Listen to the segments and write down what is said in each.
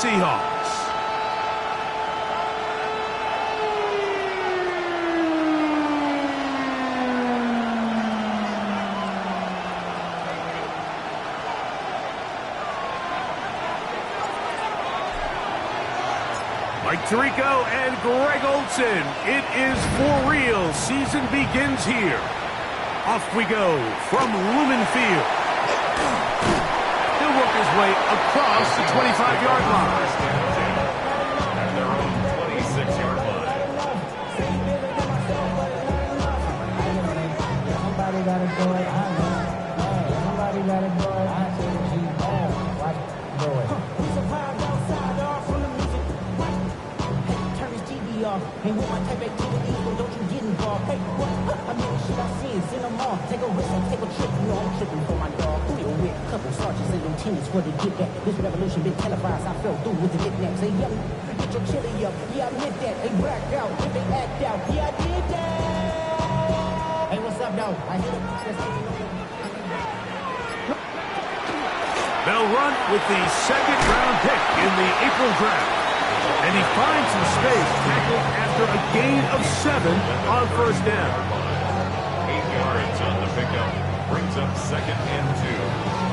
Seahawks. Mike Tirico and Greg Olsen. It is for real. Season begins here. Off we go from Lumen Field. He'll work his way across the 25-yard line. At their own 26-yard line. Somebody got to do it. I know. Somebody got to do it. I say the G. Watch it. Do it. He's a vibe outside off from the music. Hey, turn his TV off. Ain't with my type activity, so don't you get involved. Hey, what? I mean, shit I see is in them all. Take a risk and take a trip. You know I'm tripping for my dog. Who you with? Couple sergeants and lieutenants for the get that. This revolution been televised. I fell through with the knickknacks. Say, yo, get your chili up. Yeah, I admit that. They blacked out. If they act out. Yeah, I did that. Hey, what's up, though? I hit it. They'll run with the second-round pick in the April draft. And he finds some space tackled after a gain of 7 on first down. 8 yards on the pickup. Brings up 2nd and 2.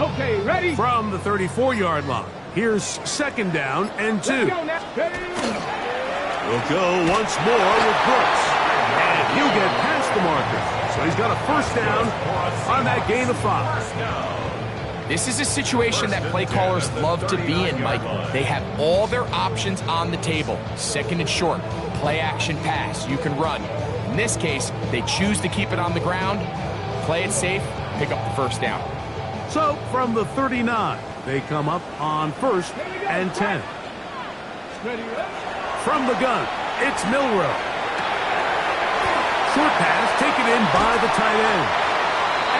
Okay, ready? From the 34-yard line, here's 2nd down and 2. We'll go once more with Brooks. And he'll get past the marker. So he's got a first down on that gain of 5. This is a situation that play callers love to be in, Mike. They have all their options on the table. 2nd and short, play action pass, you can run. In this case, they choose to keep it on the ground, play it safe, pick up the first down. So from the 39, they come up on 1st and 10. From the gun, it's Milroe. Short pass taken in by the tight end.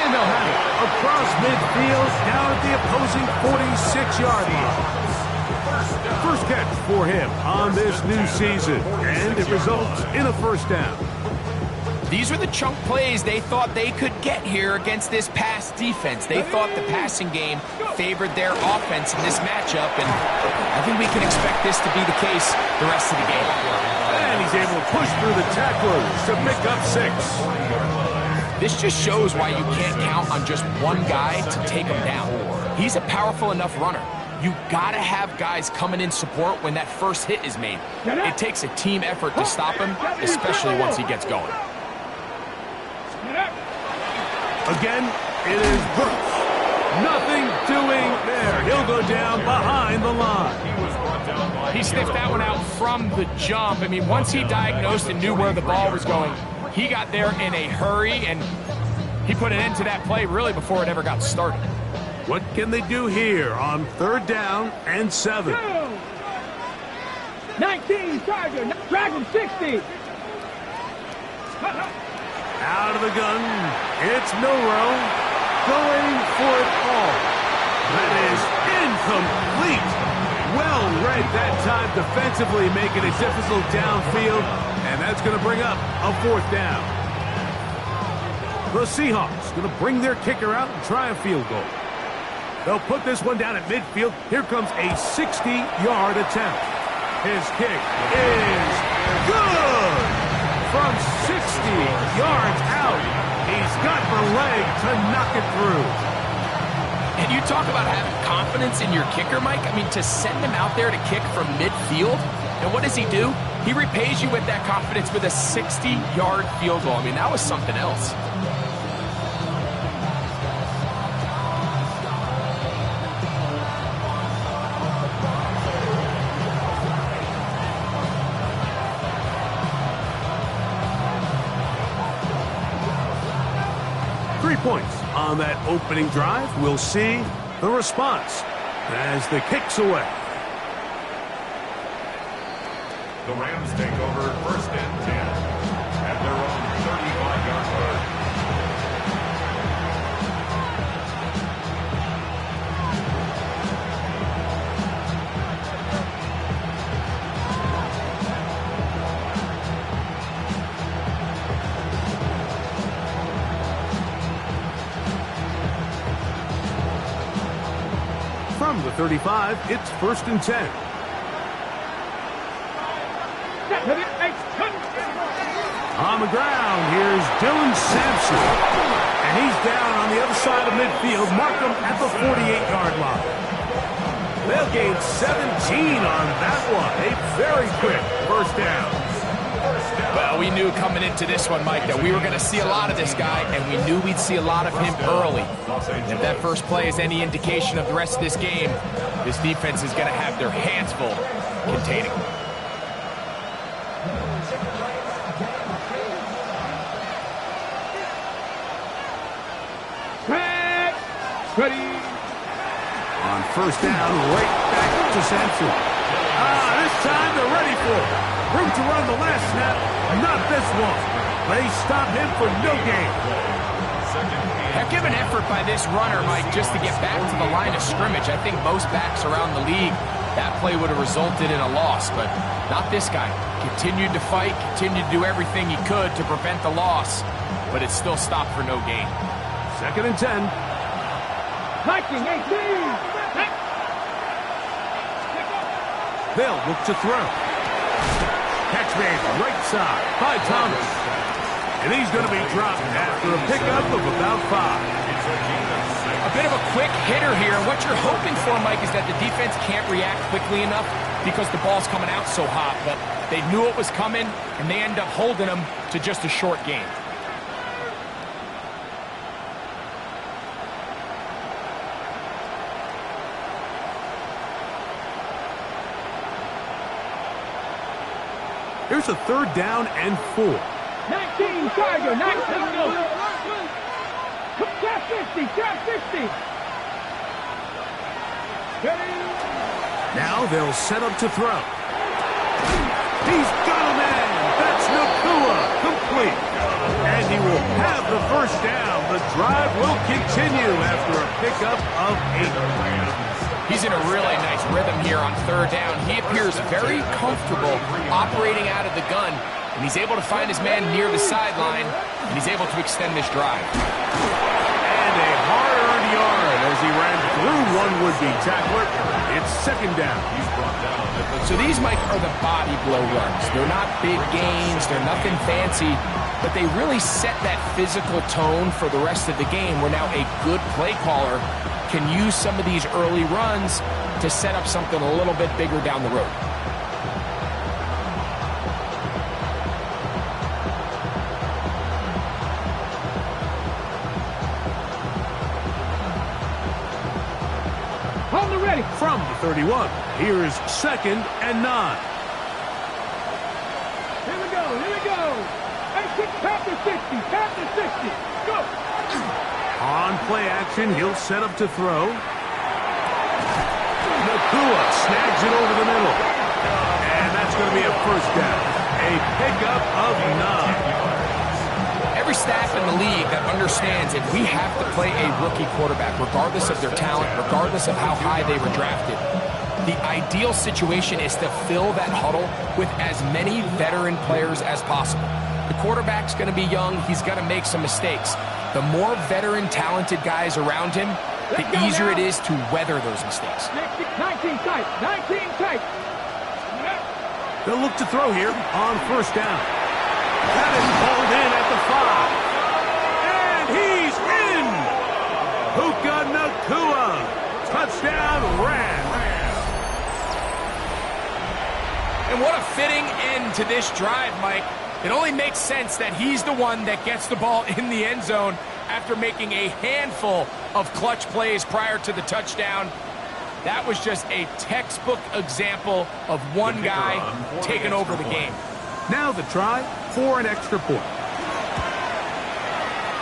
And they'll have it across midfield down at the opposing 46-yard line. First catch for him on this new season, and it results in a first down. These were the chunk plays they thought they could get here against this pass defense. They thought the passing game favored their offense in this matchup, and I think we can expect this to be the case the rest of the game. And he's able to push through the tacklers to pick up 6. This just shows why you can't count on just one guy to take him down. He's a powerful enough runner. You gotta have guys coming in support when that first hit is made. It takes a team effort to stop him, especially once he gets going. Again, it is Brooks. Nothing doing there. He'll go down behind the line. He sniffed that one out from the jump. I mean, once he diagnosed and knew where the ball was going, he got there in a hurry, and he put an end to that play really before it ever got started. What can they do here on 3rd down and 7? 19 Charger, Dragon 60. Out of the gun, it's Milroe going for it all. That is incomplete. Well read that time defensively, making it difficult downfield, and that's going to bring up a 4th down. The Seahawks going to bring their kicker out and try a field goal. They'll put this one down at midfield. Here comes a 60-yard attempt. His kick is good. From 60 yards out, he's got the leg to knock it through. And you talk about having confidence in your kicker, Mike. I mean, to send him out there to kick from midfield, and what does he do? He repays you with that confidence with a 60-yard field goal. I mean, that was something else. Points on that opening drive. We'll see the response as the kick's away. The Rams take over 1st and 10 at their own 35-yard line. From the 35, it's 1st and 10. On the ground, here's Dylan Sampson. And he's down on the other side of midfield. Mark him at the 48-yard line. They'll gain 17 on that one. A very quick 1st down. Well, we knew coming into this one, Mike, that we were going to see a lot of this guy, and we knew we'd see a lot of him early. If that first play is any indication of the rest of this game, this defense is going to have their hands full containing him. Ready. On 1st down, right back to Sampson. This time they're ready for it. Room to run the last snap, not this one. They stop him for no gain. Heck of an effort by this runner, Mike, just to get back to the line of scrimmage. I think most backs around the league, that play would have resulted in a loss, but not this guy. Continued to fight, continued to do everything he could to prevent the loss, but it still stopped for no gain. 2nd and 10. 19, 18. They'll look to throw. Catch made right side by Thomas. And he's going to be dropped after a pickup of about 5. A bit of a quick hitter here. What you're hoping for, Mike, is that the defense can't react quickly enough because the ball's coming out so hot. But they knew it was coming, and they end up holding them to just a short game. Here's a 3rd down and 4. 19, Tiger, 19. Trap 50, trap 50. Ready. Now they'll set up to throw. He's got a man. That's Nakua. Complete. And he will have the 1st down. The drive will continue after a pickup of 8. He's in a really nice rhythm here on 3rd down. He appears very comfortable operating out of the gun, and he's able to find his man near the sideline, and he's able to extend this drive. And a hard-earned yard as he ran through one would-be tackler. It's 2nd down. So these, Mike, are the body blow runs. They're not big gains. They're nothing fancy, but they really set that physical tone for the rest of the game where now a good play caller can use some of these early runs to set up something a little bit bigger down the road. Hold the ready. From the 31, here's 2nd and 9. Here we go, here we go. Hey, tap to 60, tap to 60. Go. On play action, he'll set up to throw. Nakua snags it over the middle. And that's going to be a 1st down. A pickup of 9. Every staff in the league that understands that we have to play a rookie quarterback, regardless of their talent, regardless of how high they were drafted. The ideal situation is to fill that huddle with as many veteran players as possible. The quarterback's going to be young. He's going to make some mistakes. The more veteran, talented guys around him, the easier it is to weather those mistakes. 19 tight, 19 tight. They'll look to throw here on 1st down. That is pulled in at the 5. And he's in! Puka Nakua. Touchdown, Rams. And what a fitting end to this drive, Mike. It only makes sense that he's the one that gets the ball in the end zone after making a handful of clutch plays prior to the touchdown. That was just a textbook example of one guy taking over the game. Now the try for an extra point.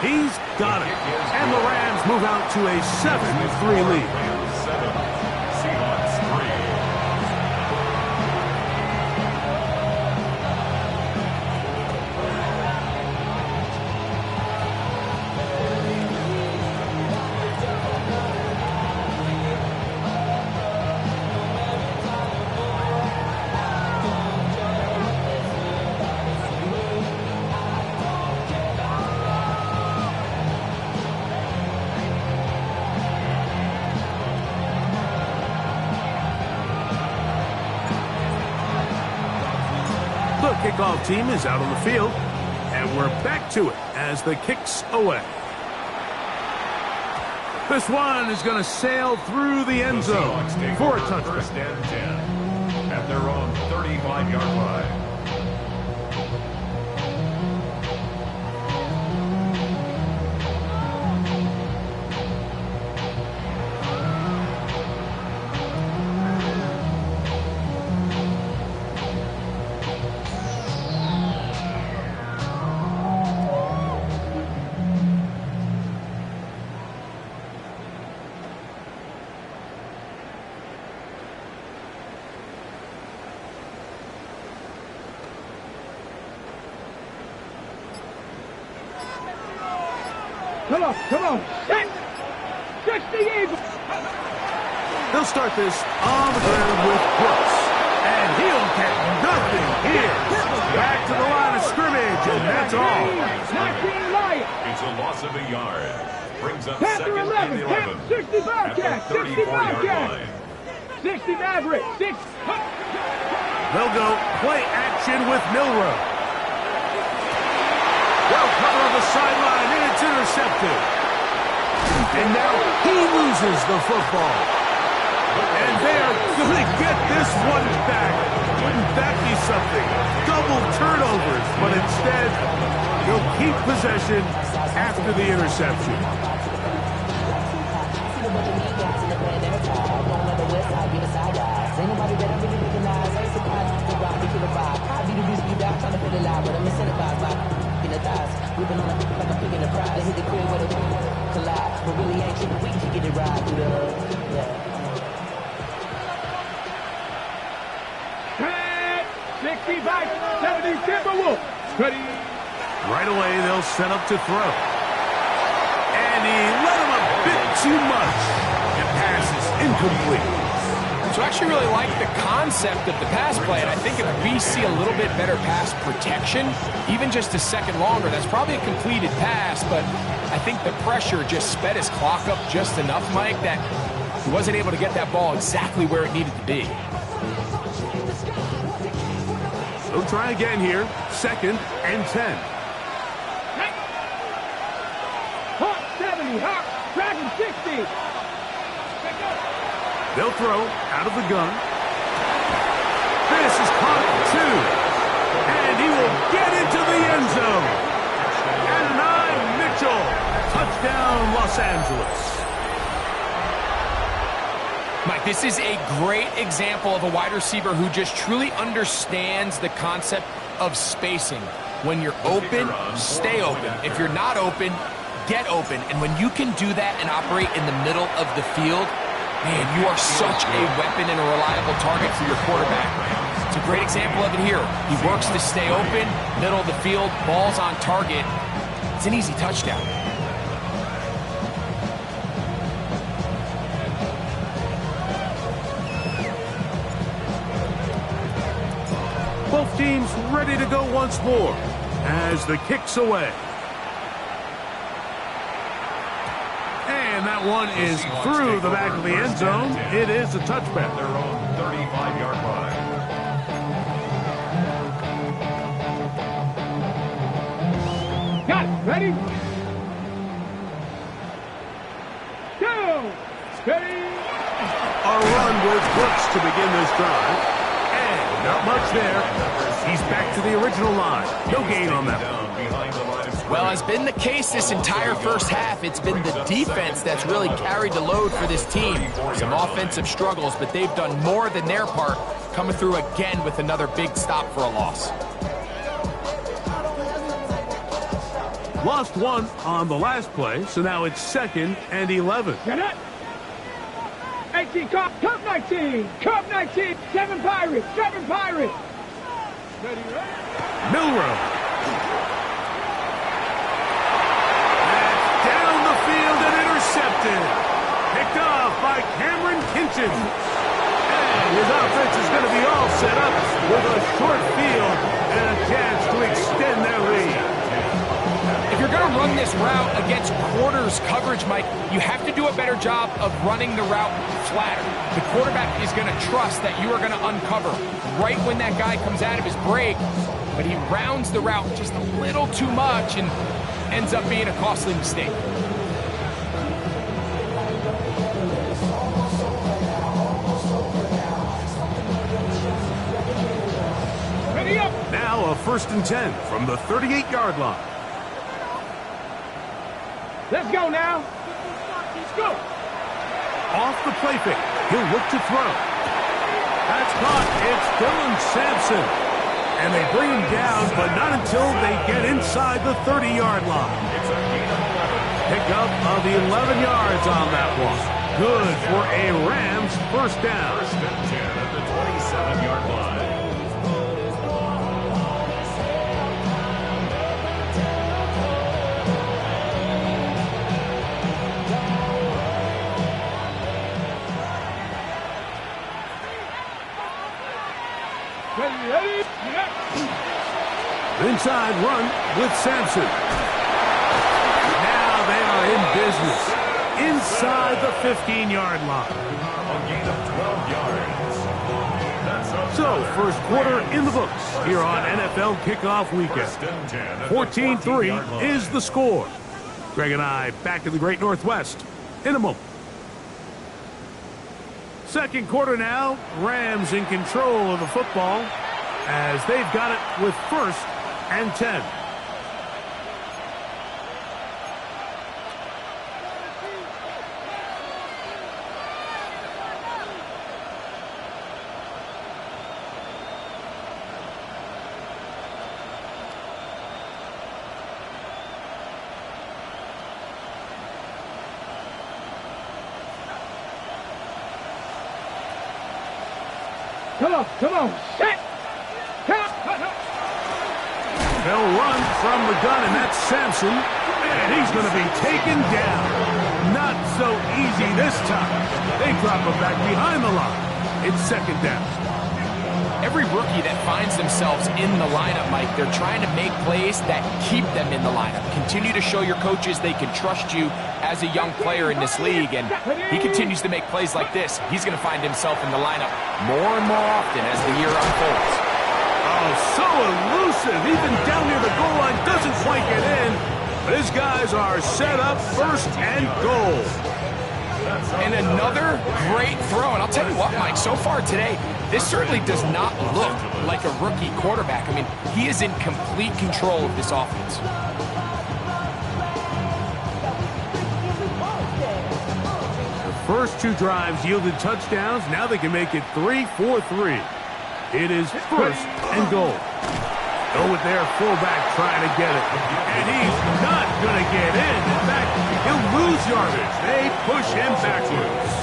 He's got it. And the Rams move out to a 7-3 lead. The kickoff team is out on the field, and we're back to it as the kick's away. This one is going to sail through the end zone for a touchdown. First and 10 at their own 35-yard line. Come on. 60 Eagles. They'll start this on the ground with Brooks. And he'll get nothing here. Back to the line of scrimmage, and that's all. 19 Lions. It's a loss of a yard. Brings up Panther second 11. and 11. 60 Bobcats. 60 Bobcats. 60 Maverick. 6. They'll go play action with Milrow. They'll cover on the sideline, and it's intercepted. And now he loses the football. And they're going to get this one back. Wouldn't that be something? Double turnovers, but instead, he'll keep possession after the interception. We've been on like a pig in a pride. They hit the crib with a collide. But really ain't tripping, we can get it right through the yeah. 65, 70 Timberwolves. Ready. Right away, they'll set up to throw. And he let him a bit too much. And pass is incomplete. So I actually really like the concept of the pass play, and I think if we see a little bit better pass protection, even just a second longer, that's probably a completed pass, but I think the pressure just sped his clock up just enough, Mike, that he wasn't able to get that ball exactly where it needed to be. They'll try again here, 2nd and 10. Hawk 70, Hawk, Dragon 60. They'll throw out of the gun. This is caught at 2. And he will get into the end zone. And Mitchell. Touchdown, Los Angeles. Mike, this is a great example of a wide receiver who just truly understands the concept of spacing. When you're open, stay open. If you're not open, get open. And when you can do that and operate in the middle of the field, man, you are such a weapon and a reliable target for your quarterback. It's a great example of it here. He works to stay open, middle of the field, ball's on target. It's an easy touchdown. Both teams ready to go once more as the kick's away. And that one is through the back of the end zone. It is a touchback. Their own 35-yard line. Got it. Ready? Go! Ready? A run with Brooks to begin this drive. And not much there. He's back to the original line. No gain on that one. Well, as been the case this entire first half, it's been the defense that's really carried the load for this team. Some offensive struggles, but they've done more than their part, coming through again with another big stop for a loss. Lost one on the last play, so now it's 2nd and 11. Get it? 18, Cup 19, Cup 19, 7 Pirates, 7 Pirates. Ready, ready? Milrow. That's down the field and intercepted. Picked off by Cameron Kinchen. And his offense is going to be all set up with a short field and a chance to extend their lead. If you're going to run run this route against quarters coverage, Mike, you have to do a better job of running the route flatter. The quarterback is going to trust that you are going to uncover right when that guy comes out of his break, but he rounds the route just a little too much and ends up being a costly mistake. Now a 1st and 10 from the 38-yard line. Let's go now. Let's go. Off the play fake. He'll look to throw. That's caught. It's Dylan Sampson. And they bring him down, but not until they get inside the 30-yard line. It's a gain of 11. Pickup of 11 yards on that one. Good for a Rams first down. 1st and 10 at the 27-yard line. Ready? Inside run with Sampson. Now they are in business. Inside the 15-yard line. A gain of 12 yards. That's So, first quarter in the books here on NFL Kickoff Weekend. 14-3 is the score. Greg and I back in the Great Northwest in a moment. Second quarter now, Rams in control of the football as they've got it with 1st and 10. Come on, set. They'll run from the gun, and that's Sampson, and he's going to be taken down. Not so easy this time. They drop him back behind the line. It's 2nd down. Every rookie that finds themselves in the lineup, Mike, they're trying to make plays that keep them in the lineup. Continue to show your coaches they can trust you as a young player in this league, and he continues to make plays like this. He's going to find himself in the lineup more and more often as the year unfolds. Oh, so elusive. Even down near the goal line, doesn't quite get in. But his guys are set up 1st and goal. And another great throw. And I'll tell you what, Mike, so far today, this certainly does not look like a rookie quarterback. I mean, he is in complete control of this offense. The first 2 drives yielded touchdowns. Now they can make it 3-4-3. It is 1st and goal. Go with their fullback trying to get it. And he's not going to get in. In fact, he'll lose yardage. They push him backwards.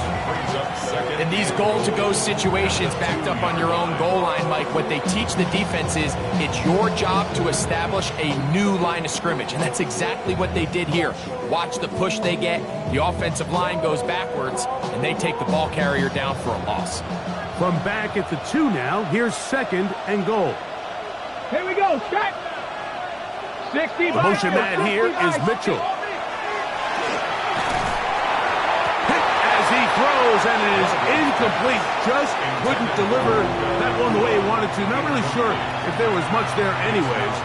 In these goal-to-go situations backed up on your own goal line, Mike, what they teach the defense is it's your job to establish a new line of scrimmage, and that's exactly what they did here. Watch the push they get. The offensive line goes backwards, and they take the ball carrier down for a loss. From back at the 2 now, here's 2nd and goal. Here we go, strike. 60. The motion man here is Mitchell. He throws, and it is incomplete. Just couldn't deliver that one the way he wanted to. Not really sure if there was much there anyways.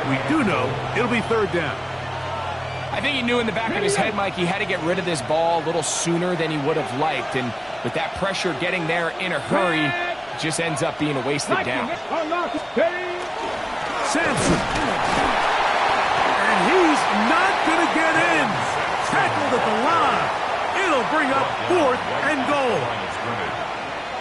We do know it'll be 3rd down. I think he knew in the back of his head, Mike, he had to get rid of this ball a little sooner than he would have liked. And with that pressure getting there in a hurry, it just ends up being a wasted down. Sampson. And he's not going to get in. Tackled at the line. It'll bring up 4th and goal.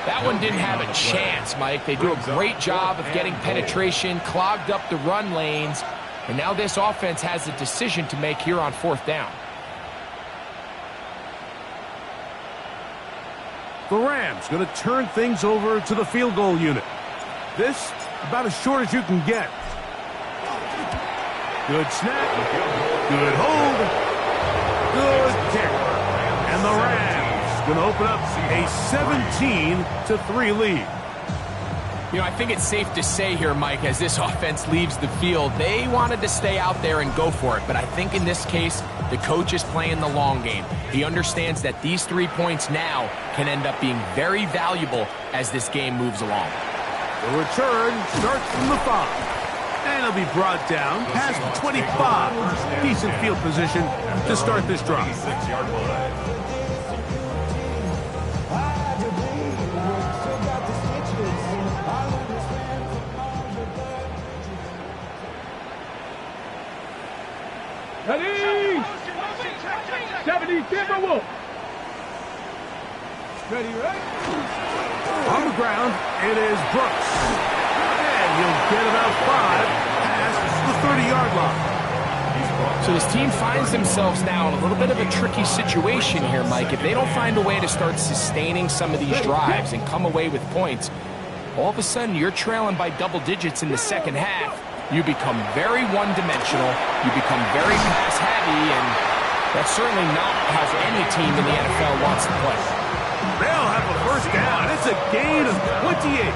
That one didn't have a chance, Mike. They do a great job of getting penetration, clogged up the run lanes, and now this offense has a decision to make here on 4th down. The Rams going to turn things over to the field goal unit. This about as short as you can get. Good snap. Good hold. Good kick. And the Rams going to open up a 17-3 lead. You know, I think it's safe to say here, Mike, as this offense leaves the field, they wanted to stay out there and go for it. But I think in this case, the coach is playing the long game. He understands that these 3 points now can end up being very valuable as this game moves along. The return starts from the 5. And it'll be brought down past the 25. Decent field position to start this drive. 6-yard line. Ready? 70 Timberwolves. Ready, right? On the ground, it is Brooks. And he'll get about 5 past the 30-yard line. So this team finds themselves now in a little bit of a tricky situation here, Mike. If they don't find a way to start sustaining some of these drives and come away with points, all of a sudden you're trailing by double digits in the second half. You become very one-dimensional, you become very pass-heavy, and that's certainly not how any team in the NFL wants to play. They'll have a first down. It's a gain of 28.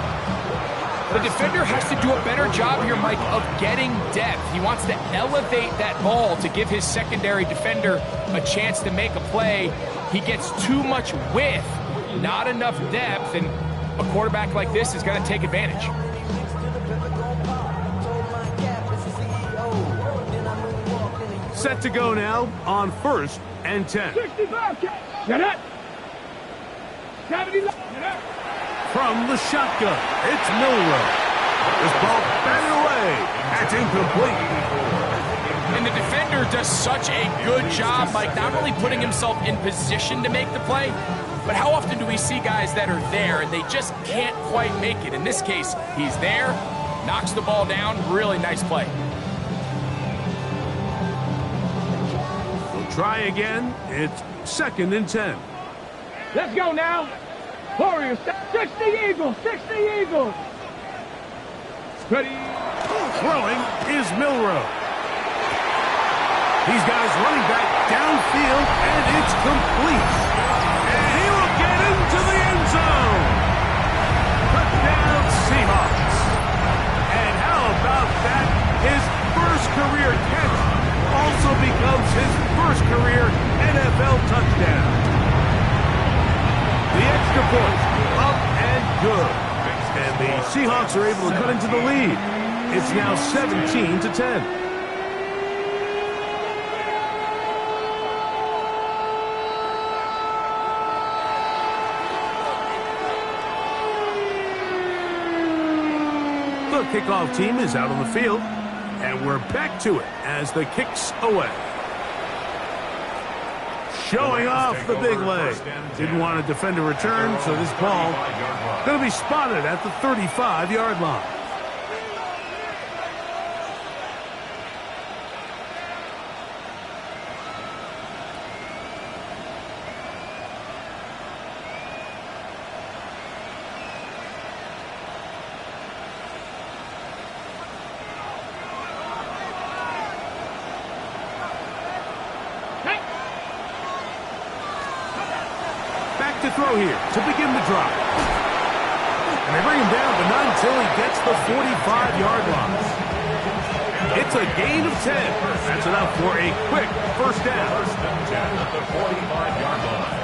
The defender has to do a better job here, Mike, of getting depth. He wants to elevate that ball to give his secondary defender a chance to make a play. He gets too much width, not enough depth, and a quarterback like this is going to take advantage. Set to go now on 1st and 10. 65. Get it. 70. Get it. From the shotgun, it's Milroe. This ball batted away. That's incomplete. And the defender does such a good job, Mike, not only putting himself in position to make the play, but how often do we see guys that are there and they just can't quite make it? In this case, he's there, knocks the ball down, really nice play. Try again. It's 2nd and 10. Let's go now. Warriors, 60 Eagles, 60 Eagles. Ready. Throwing is Milroe. He's got his running back downfield, and it's complete. And he will get into the end zone. Touchdown Seahawks. And how about that? His first career catch also becomes his first career NFL touchdown. The extra point, up and good. And the Seahawks are able to cut into the lead. It's now 17-10. The kickoff team is out on the field. And we're back to it as the kick's away. Showing off the big leg. Didn't want to defend a return, so this ball going to be spotted at the 35-yard line. To throw here to begin the drive. And they bring him down, but not until he gets the 45-yard line. It's a gain of 10. That's enough for a quick first down. 1st and 10 at the 45-yard line.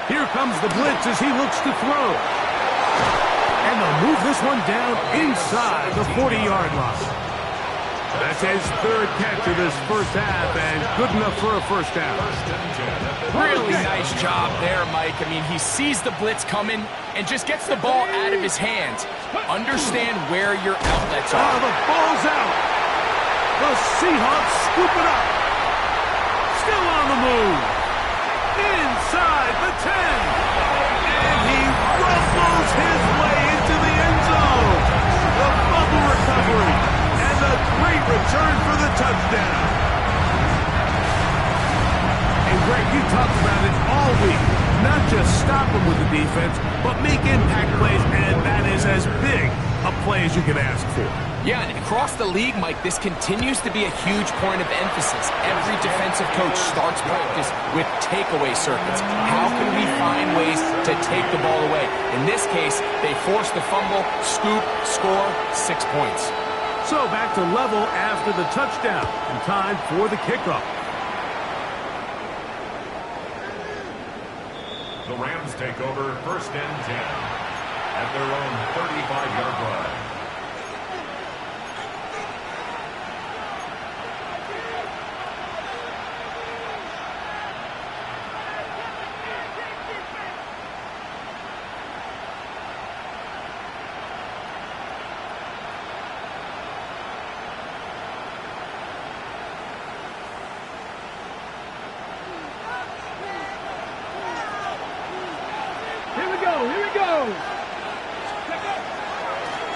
Here comes the blitz as he looks to throw. And they'll move this one down inside the 40-yard line. That's his 3rd catch of this first half, and good enough for a first down. Really nice job there, Mike. I mean, he sees the blitz coming and just gets the ball out of his hands. Understand where your outlets are. Oh, the ball's out. The Seahawks scoop it up. Still on the move. Inside the 10. And he ruffles his way into the end zone. The fumble recovery. And a great return for the touchdown. And Greg, you talked about it all week. Not just stop them with the defense, but make impact plays, and that is as big a play as you can ask for. Yeah, and across the league, Mike, this continues to be a huge point of emphasis. Every defensive coach starts practice with takeaway circuits. How can we find ways to take the ball away? In this case, they force the fumble, scoop, score, 6 points. So back to level after the touchdown, and time for the kickoff. The Rams take over 1st and 10 at their own 35-yard line.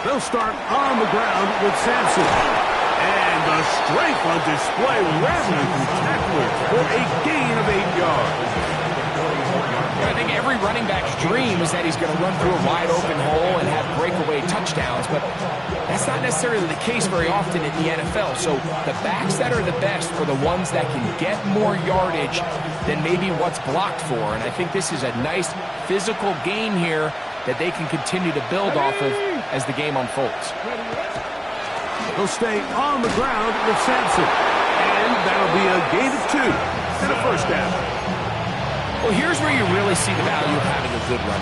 They'll start on the ground with Sampson. And the strength on display, rattling through tacklers for a gain of 8 yards. I think every running back's dream is that he's going to run through a wide open hole and have breakaway touchdowns, but that's not necessarily the case very often in the NFL. So the backs that are the best are the ones that can get more yardage than maybe what's blocked for. And I think this is a nice physical gain here that they can continue to build off of as the game unfolds. They'll stay on the ground with Sampson. And that'll be a gain of 2 and a first down. Well, here's where you really see the value of having a good run.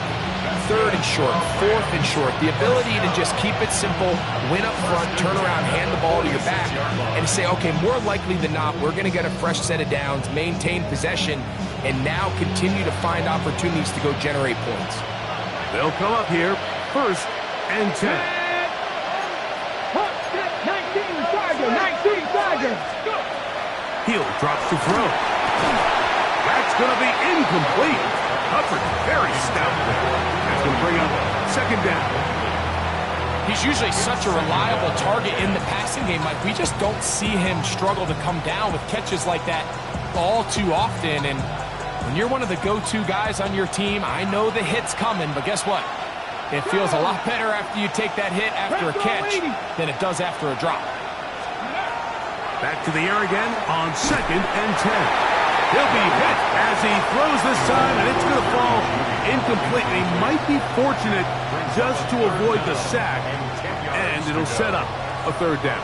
3rd and short, 4th and short. The ability to just keep it simple, win up front, turn around, hand the ball to your back, and say, okay, more likely than not, we're going to get a fresh set of downs, maintain possession, and now continue to find opportunities to go generate points. They'll come up here, 1st and 10. 19 Tiger. Hill drops to throw. That's going to be incomplete. Hubbard very stout there. That's going to bring up 2nd down. He's usually such a reliable target in the passing game. Like, we just don't see him struggle to come down with catches like that all too often. And when you're one of the go-to guys on your team, I know the hit's coming, but guess what? It feels a lot better after you take that hit after a catch than it does after a drop. Back to the air again on 2nd and 10. He'll be hit as he throws this time, and it's going to fall incomplete. He might be fortunate just to avoid the sack, and it'll set up a 3rd down.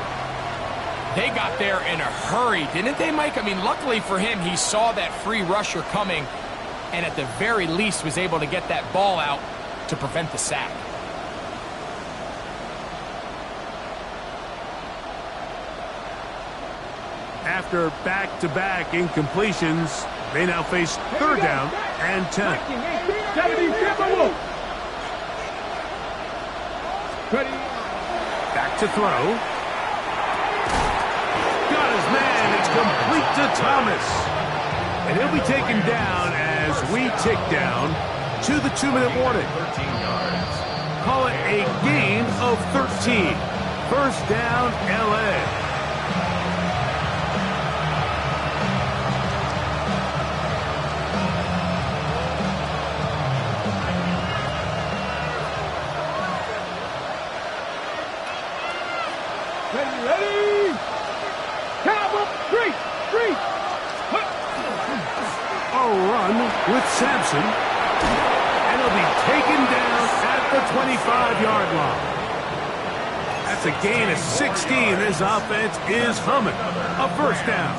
They got there in a hurry, didn't they, Mike? I mean, luckily for him, he saw that free rusher coming, and at the very least was able to get that ball out to prevent the sack. After back-to-back incompletions, they now face 3rd down and 10. Back to throw. Got his man. It's complete to Thomas. And he'll be taken down as we tick down to the 2-minute warning. 13 yards. Call it a gain of 13. 1st down, L.A. Ready? Cowboy, 3. A run with Sampson. And he'll be taken down at the 25-yard line. That's a gain of 16. This offense is humming. A 1st down.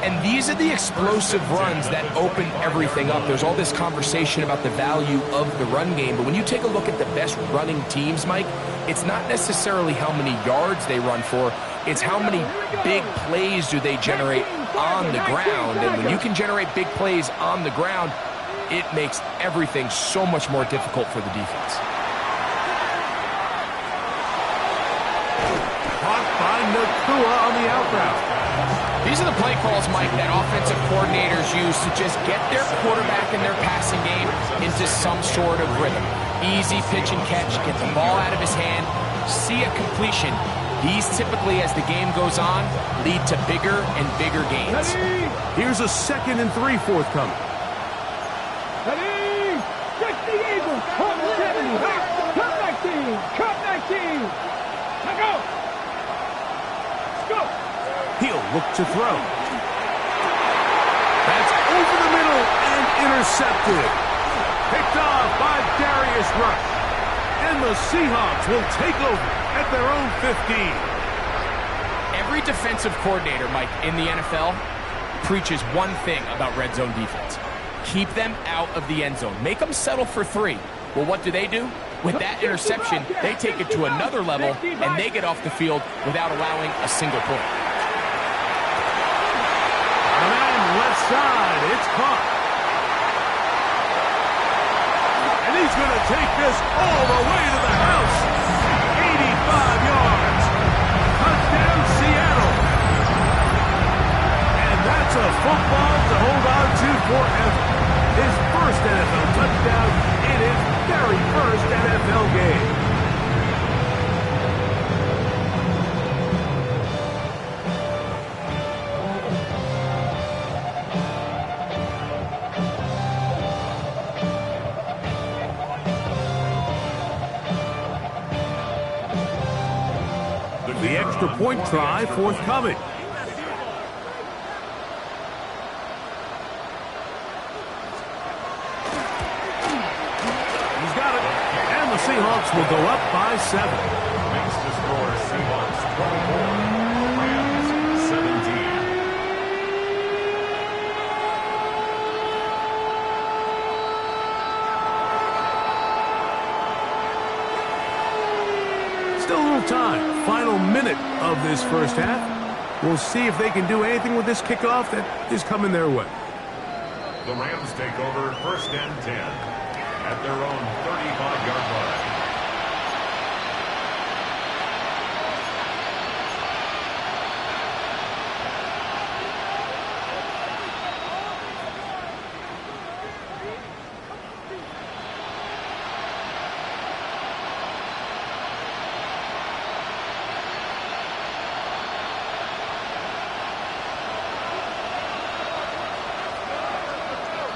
And these are the explosive runs that open everything up. There's all this conversation about the value of the run game, but when you take a look at the best running teams, Mike, it's not necessarily how many yards they run for, it's how many big plays do they generate on the ground. And when you can generate big plays on the ground, it makes everything so much more difficult for the defense. Caught by Nakua on the outroute. These are the play calls, Mike, that offensive coordinators use to just get their quarterback and their passing game into some sort of rhythm. Easy pitch and catch, get the ball out of his hand, see a completion. These typically, as the game goes on, lead to bigger and bigger gains. Here's a 2nd and 3 forthcoming. Ready? Check the Eagles. Home 70. Cup 19. to throw. That's over the middle and intercepted. Picked off by Darius Rush. And the Seahawks will take over at their own 15. Every defensive coordinator, Mike, in the NFL preaches one thing about red zone defense. Keep them out of the end zone. Make them settle for 3. Well, what do? With that interception, they take it to another level, and they get off the field without allowing a single point. And left side, it's caught. And he's going to take this all the way to the house. 85 yards. Touchdown, Seattle. And that's a football to hold on to forever. His first NFL touchdown in his very first NFL game. The extra point try forthcoming. He's got it. And the Seahawks will go up by 7. Makes the score Seahawks 24, Rams 17. Still a little time. Final minute of this first half. We'll see if they can do anything with this kickoff that is coming their way. The Rams take over 1st and 10 at their own 35-yard line.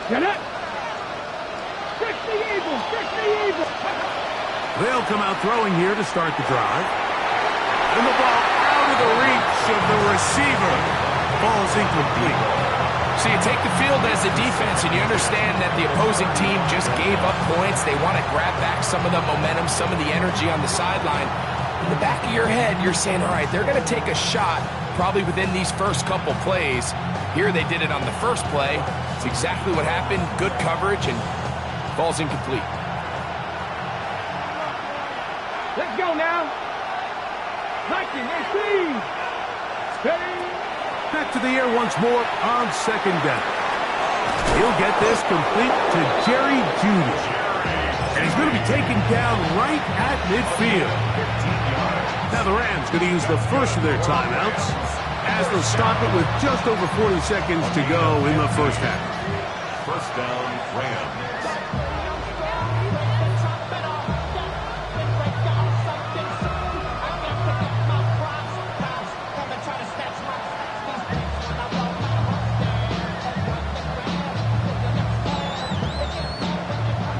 Get it! Fix the evil! Fix the evil! They'll come out throwing here to start the drive. And the ball out of the reach of the receiver. Ball's incomplete. So you take the field as a defense and you understand that the opposing team just gave up points. They want to grab back some of the momentum, some of the energy on the sideline. In the back of your head, you're saying, all right, they're going to take a shot probably within these first couple plays. Here they did it on the first play. It's exactly what happened. Good coverage and ball's incomplete. Let's go now! 1918! Steady! Back to the air once more on 2nd down. He'll get this complete to Jerry Jeudy. And he's going to be taken down right at midfield. Now the Rams going to use the first of their timeouts as they'll stop it with just over 40 seconds to go in the first half. 1st down, Rams.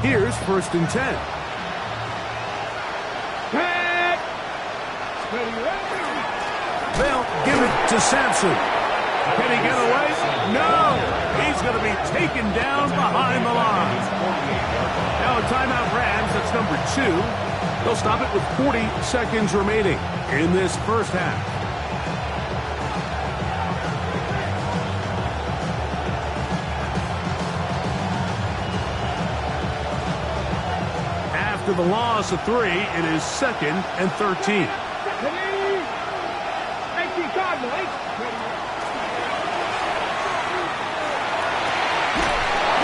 Here's 1st and 10. Head! They'll give it to Sampson. Can he get away? No! He's going to be taken down behind the line. Now a timeout Rams, that's number 2. They'll stop it with 40 seconds remaining in this first half. After the loss of 3, it is 2nd and 13.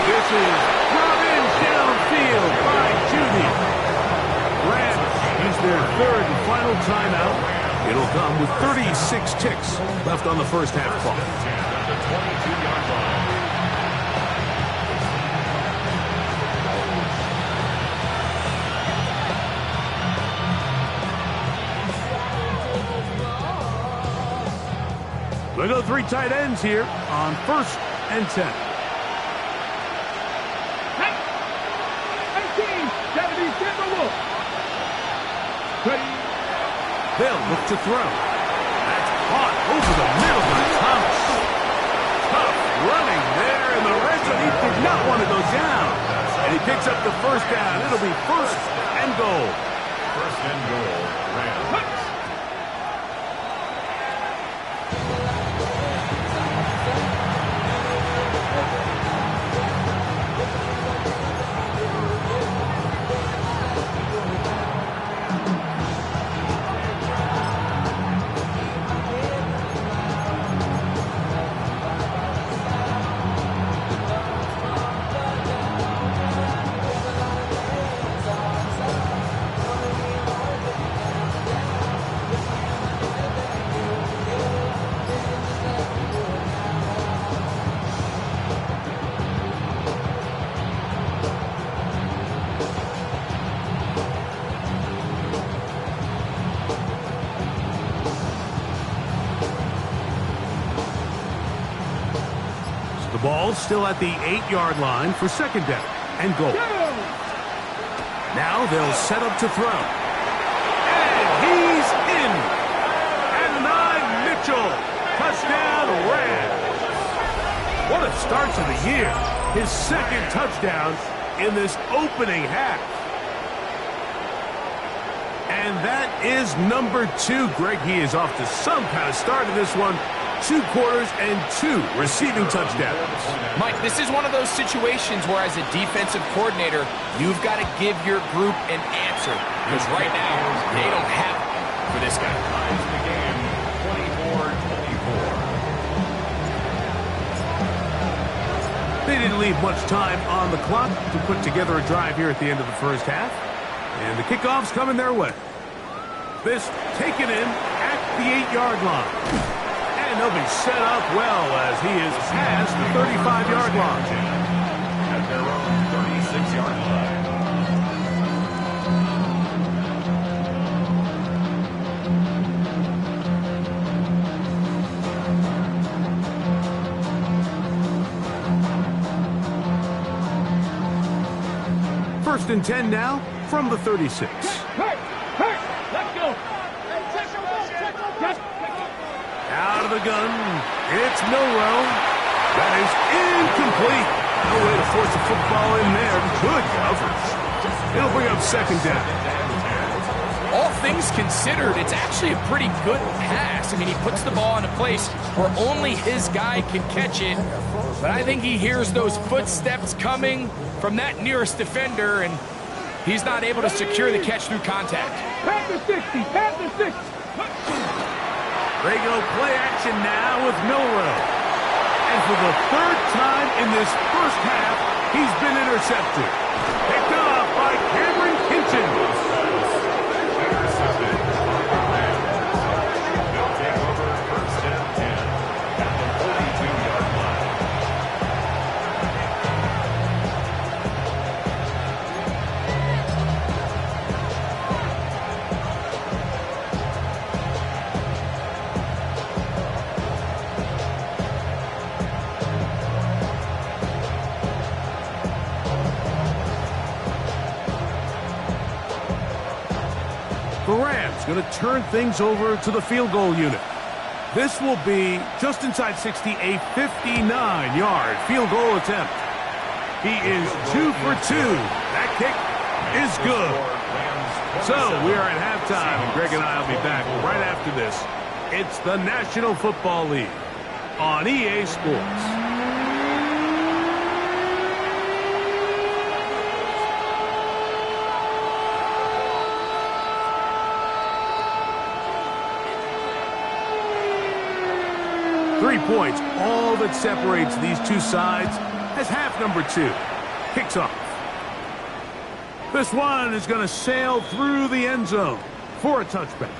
This is brought in downfield by Jeudy. Rams use their 3rd and final timeout. It'll come with 36 ticks left on the first half clock. At the 22-yard line. They go 3 tight ends here on 1st and 10. 1970 Timberwolves. They'll look to throw. That's caught over the middle by Thomas. He did not want to go down. And he picks up the first down. It'll be first and goal. First and goal, Rams. The ball's still at the 8-yard line for second down and goal. Now they'll set up to throw. And he's in. Adonai Mitchell. Touchdown, Rams. What a start to the year. His second touchdown in this opening half. And that is number 2. Greg, he is off to some kind of start in this one. 2 quarters and 2 receiving touchdowns. Mike, this is one of those situations where as a defensive coordinator, you've got to give your group an answer. Because right now, they don't have it for this guy. Ties the game 24-24. They didn't leave much time on the clock to put together a drive here at the end of the first half. And the kickoff's coming their way. This taken in at the 8-yard line. And they'll be set up well as he is past the 35-yard line. At their own 36-yard line. First and 10 now from the 36. Let's go. Out of the gun, it's Milrow. That is incomplete. No way to force a football in there. Good coverage. It'll bring up second down. All things considered, it's actually a pretty good pass. I mean, he puts the ball in a place where only his guy can catch it. But I think he hears those footsteps coming from that nearest defender, and he's not able to secure the catch through contact. Pass the 60. Pass the 60. They go play action now with Milrow. And for the 3rd time in this first half, he's been intercepted. Picked off by Cameron Hinton. Intercepted by the Rams. They'll take over first and 10 at the 42-yard line. The Rams going to turn things over to the field goal unit. This will be just inside 60, a 59-yard field goal attempt. He is 2 for 2. That kick is good. So we are at halftime, and Greg and I will be back right after this. It's the National Football League on EA Sports. 3 points, all that separates these two sides as half number 2 kicks off. This one is going to sail through the end zone for a touchback.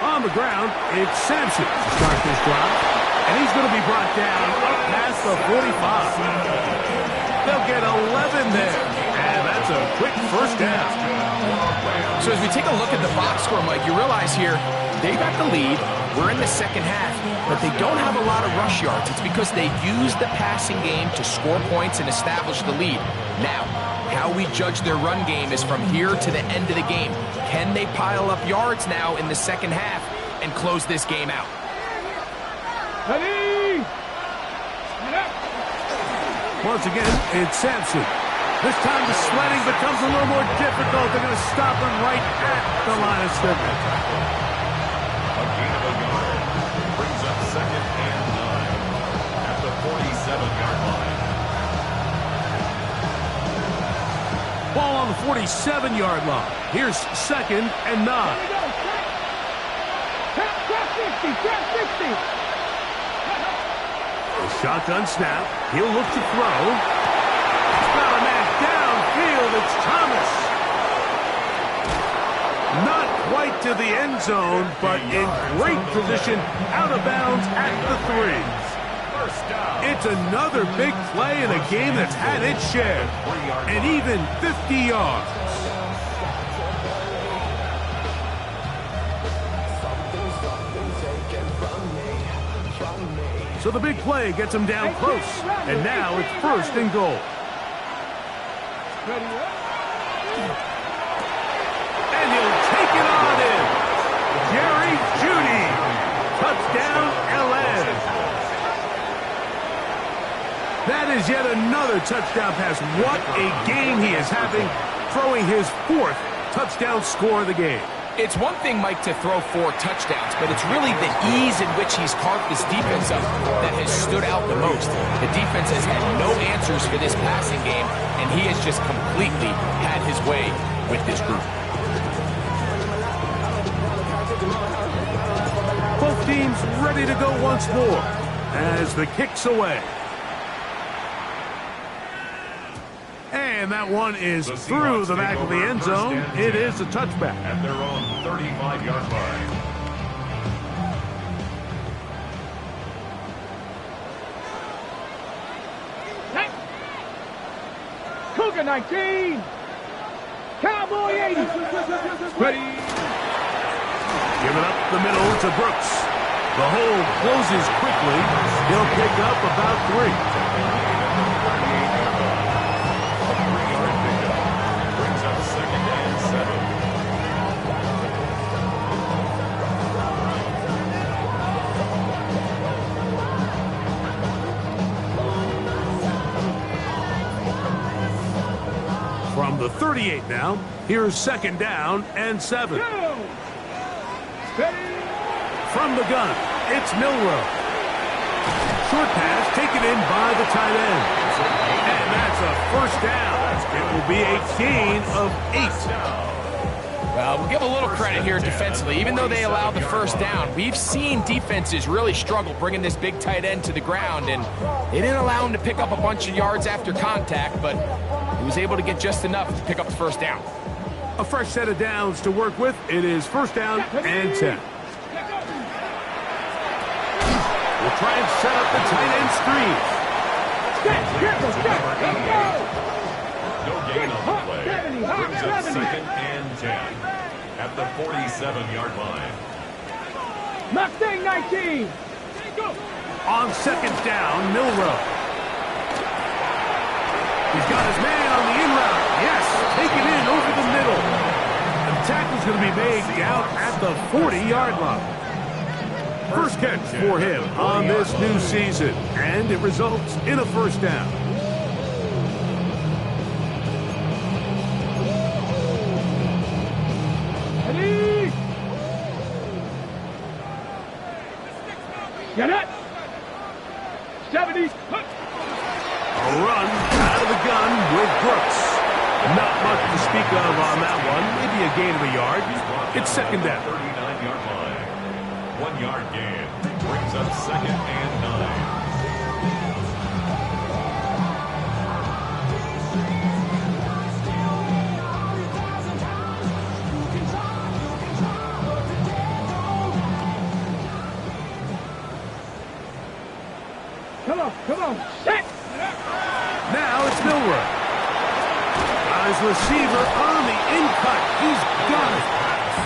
On the ground, it's Sampson to start this drive. And he's going to be brought down up past the 45. They'll get 11 there. And that's gets a quick first down. So as we take a look at the box score, Mike, you realize here they got the lead. We're in the second half, but they don't have a lot of rush yards. It's because they use the passing game to score points and establish the lead. Now, how we judge their run game is from here to the end of the game. Can they pile up yards now in the second half and close this game out? Ready? Once again, it's Sampson. This time the sledding becomes a little more difficult. They're going to stop him right at the line of scrimmage. A gain of a yard. Brings up 2nd and 9 at the 47-yard line. Ball on the 47-yard line. Here's 2nd and 9. Trap 60. Shotgun snap. He'll look to throw. Got a man downfield. It's Thomas. Not quite to the end zone, but in great position out of bounds at the 3. It's another big play in a game that's had its share. And even 50 yards. So the big play gets him down close. And now it's 1st and goal. And he'll take it on in. Jerry Jeudy. Touchdown, LA. That is yet another touchdown pass. What a game he is having, throwing his 4th touchdown score of the game. It's one thing, Mike, to throw 4 touchdowns, but it's really the ease in which he's carved this defense up that has stood out the most. The defense has had no answers for this passing game, and he has just completely had his way with this group. Both teams ready to go once more as the kick's away. And that one is through the back of the end zone. It is a touchback. At their own 35-yard line. Cougar 19. Cowboy 80. Ready? Give it up the middle to Brooks. The hole closes quickly. He'll pick up about 3. From the 38 now, here's 2nd down and 7. From the gun, it's Milroe. Short pass taken in by the tight end. And that's a 1st down. It will be a gain of 8. Well, we'll give a little credit here defensively. Even though they allowed the 1st down, we've seen defenses really struggle bringing this big tight end to the ground, and they didn't allow him to pick up a bunch of yards after contact, but he was able to get just enough to pick up the 1st down. A fresh set of downs to work with. It is 1st down and 10. We'll try and set up the tight end screen. No gain on the play. Brings up 2nd and 10 at the 47-yard line. Mustang 19. On 2nd down, Milroe. He's got his man on the in route. Yes, taken in over the middle. The tackle's going to be made out at the 40-yard line. First catch for him on this new season, and it results in a 1st down. Ready? Get it. 70. A run out of the gun with Brooks. Not much to speak of on that one. Maybe a gain of a yard. It's 2nd down. 39-yard line. 1-yard gain. Brings up 2nd and 9. Come on. Set. Now it's Milroe. His receiver on the in-cut. He's got it.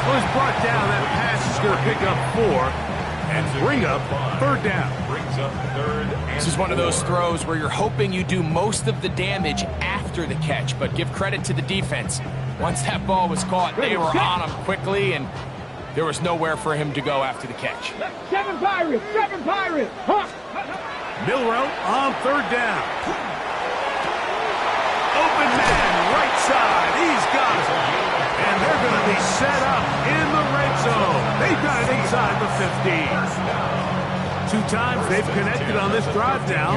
Well, he's brought down. That pass is going to pick up 4 and bring up third down. Brings up third. This is one of those throws where you're hoping you do most of the damage after the catch, but give credit to the defense. Once that ball was caught, they were on him quickly, and there was nowhere for him to go after the catch. 7 Pirates! 7 Pirates! Huh. Milrow on third down. Open man, right side. He's got it. And they're going to be set up in the red zone. They've got it inside the 15. 2 times they've connected on this drive now.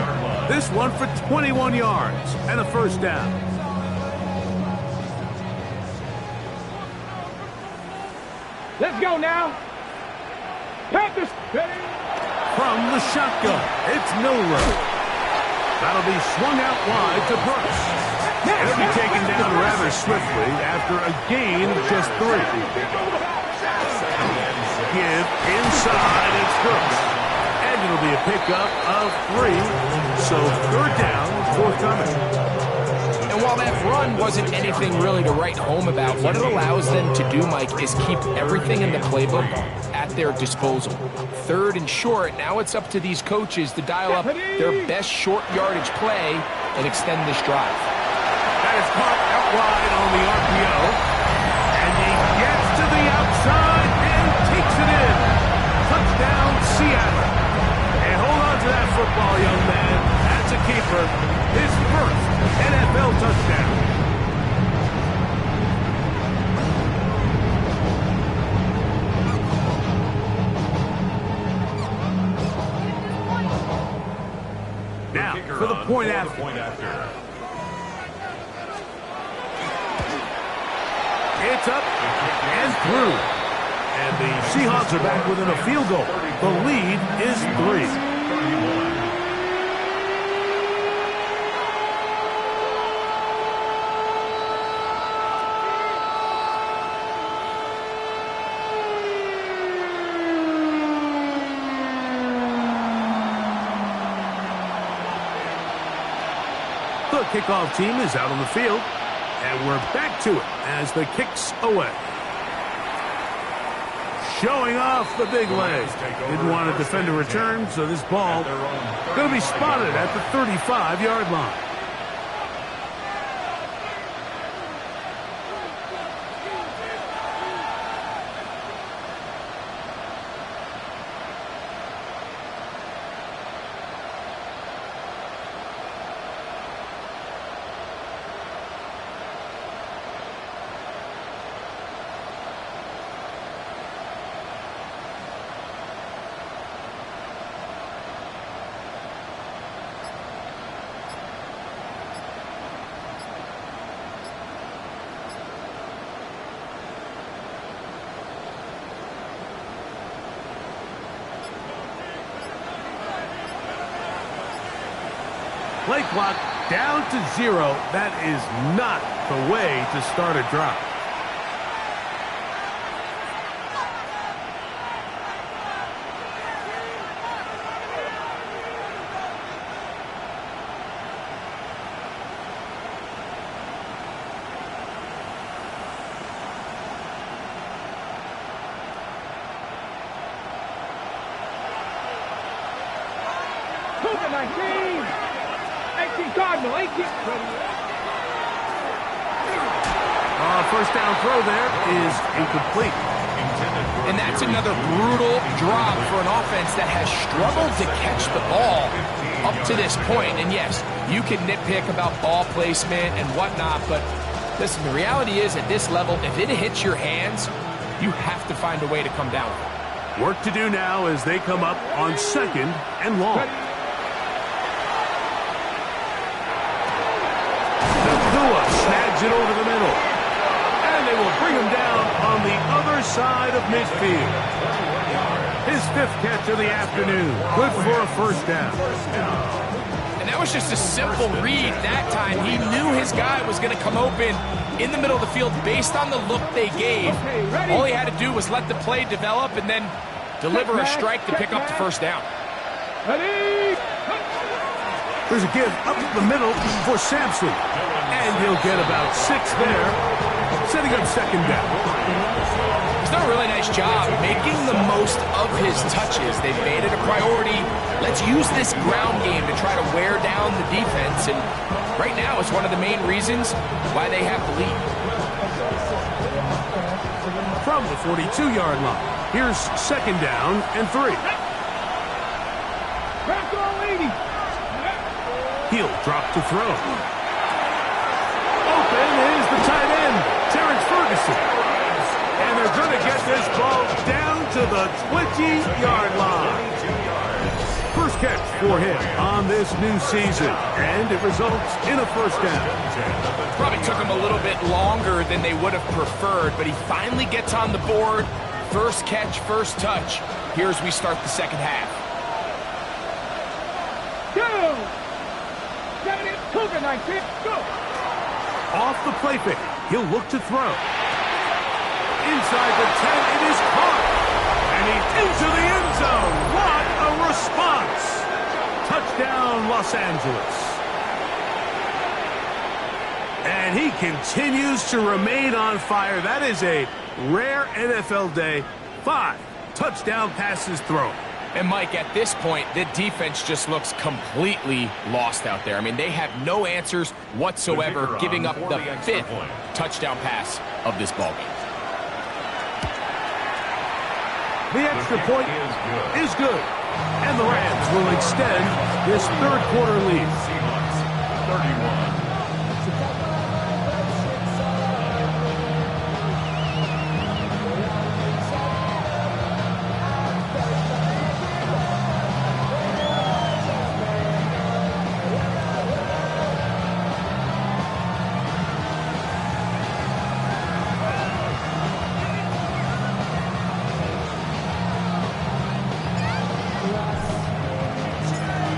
This one for 21 yards and a first down. Let's go now. Panthers. From the shotgun, it's Milrow. That'll be swung out wide to Brooks. He'll be taken down rather swiftly after a gain of just 3. Give inside, it's Brooks. And it'll be a pickup of 3. So third down, forthcoming. And while that run wasn't anything really to write home about, what it allows them to do, Mike, is keep everything in the playbook at their disposal. Third and short, now it's up to these coaches to dial up their best short yardage play and extend this drive. That is caught out wide on the RPO. And he gets to the outside and takes it in. Touchdown, Seattle. And hold on to that football, young man. That's a keeper. His first NFL touchdown. Now, for the point after. It's up and through. And the Seahawks are back within a field goal. The lead is 3. The kickoff team is out on the field, and we're back to it as the kick's away. Showing off the big leg. Didn't want to defend a return, so this ball going to be spotted at the 35-yard line. Play clock down to 0. That is not the way to start a drive. Cardinal, 18. First down throw there is incomplete. And that's another brutal drop for an offense that has struggled to catch the ball up to this point. And yes, you can nitpick about ball placement and whatnot, but listen, the reality is at this level, if it hits your hands, you have to find a way to come down. Work to do now as they come up on 2nd and long. Snags it over the middle. And they will bring him down on the other side of midfield. His 5th catch of the afternoon. Good for a first down. And that was just a simple read that time. He knew his guy was going to come open in the middle of the field based on the look they gave. All he had to do was let the play develop and then deliver a strike to pick up the first down. There's a give up the middle for Sampson. And And he'll get about 6 there, setting up second down. He's done a really nice job making the most of his touches. They've made it a priority. Let's use this ground game to try to wear down the defense. And right now, it's one of the main reasons why they have the lead. From the 42-yard line, here's second down and 3. He'll drop to throw. Open is the tight end, Terrence Ferguson. And they're going to get this ball down to the 20-yard line. First catch for him on this new season, and it results in a first down. Probably took him a little bit longer than they would have preferred, but he finally gets on the board. First catch, first touch. Here as we start the second half. Go! 70, Cougar 19, go! Off the play fake, he'll look to throw. Inside the 10, it is caught. And he's into the end zone. What a response. Touchdown, Los Angeles. And he continues to remain on fire. That is a rare NFL day. 5 touchdown passes thrown. And Mike, at this point, the defense just looks completely lost out there. I mean, they have no answers whatsoever, giving up the 5th touchdown pass of this ballgame. The extra point is good. And the Rams will extend this third quarter lead. Seahawks, 31.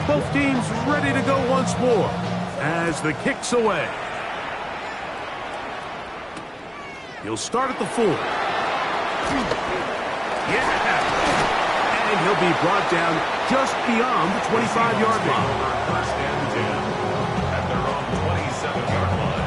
Both teams ready to go once more as the kick's away. He'll start at the 4. Yeah! And he'll be brought down just beyond the 25-yard line. First and 10 at their own 27-yard line.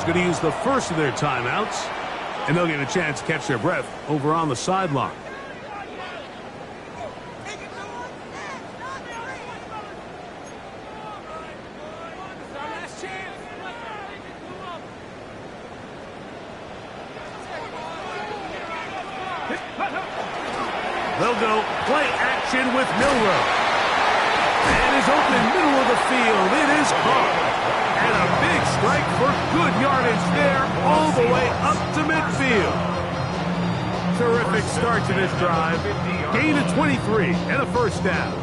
Going to use the first of their timeouts, and they'll get a chance to catch their breath over on the sideline. They'll go play action with Milroe. And is open middle of the field. It is caught. And a big strike for good yardage there all the way up to midfield. Terrific start to this drive. Gain of 23 and a first down.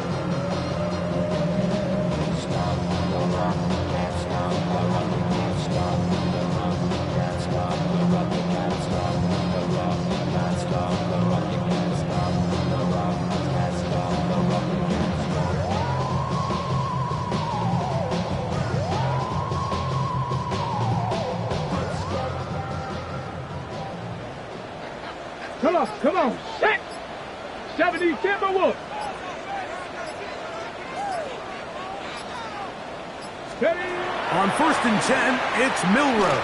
Come on, set! 70 Timberwood. Steady. On first and 10, it's Milroe.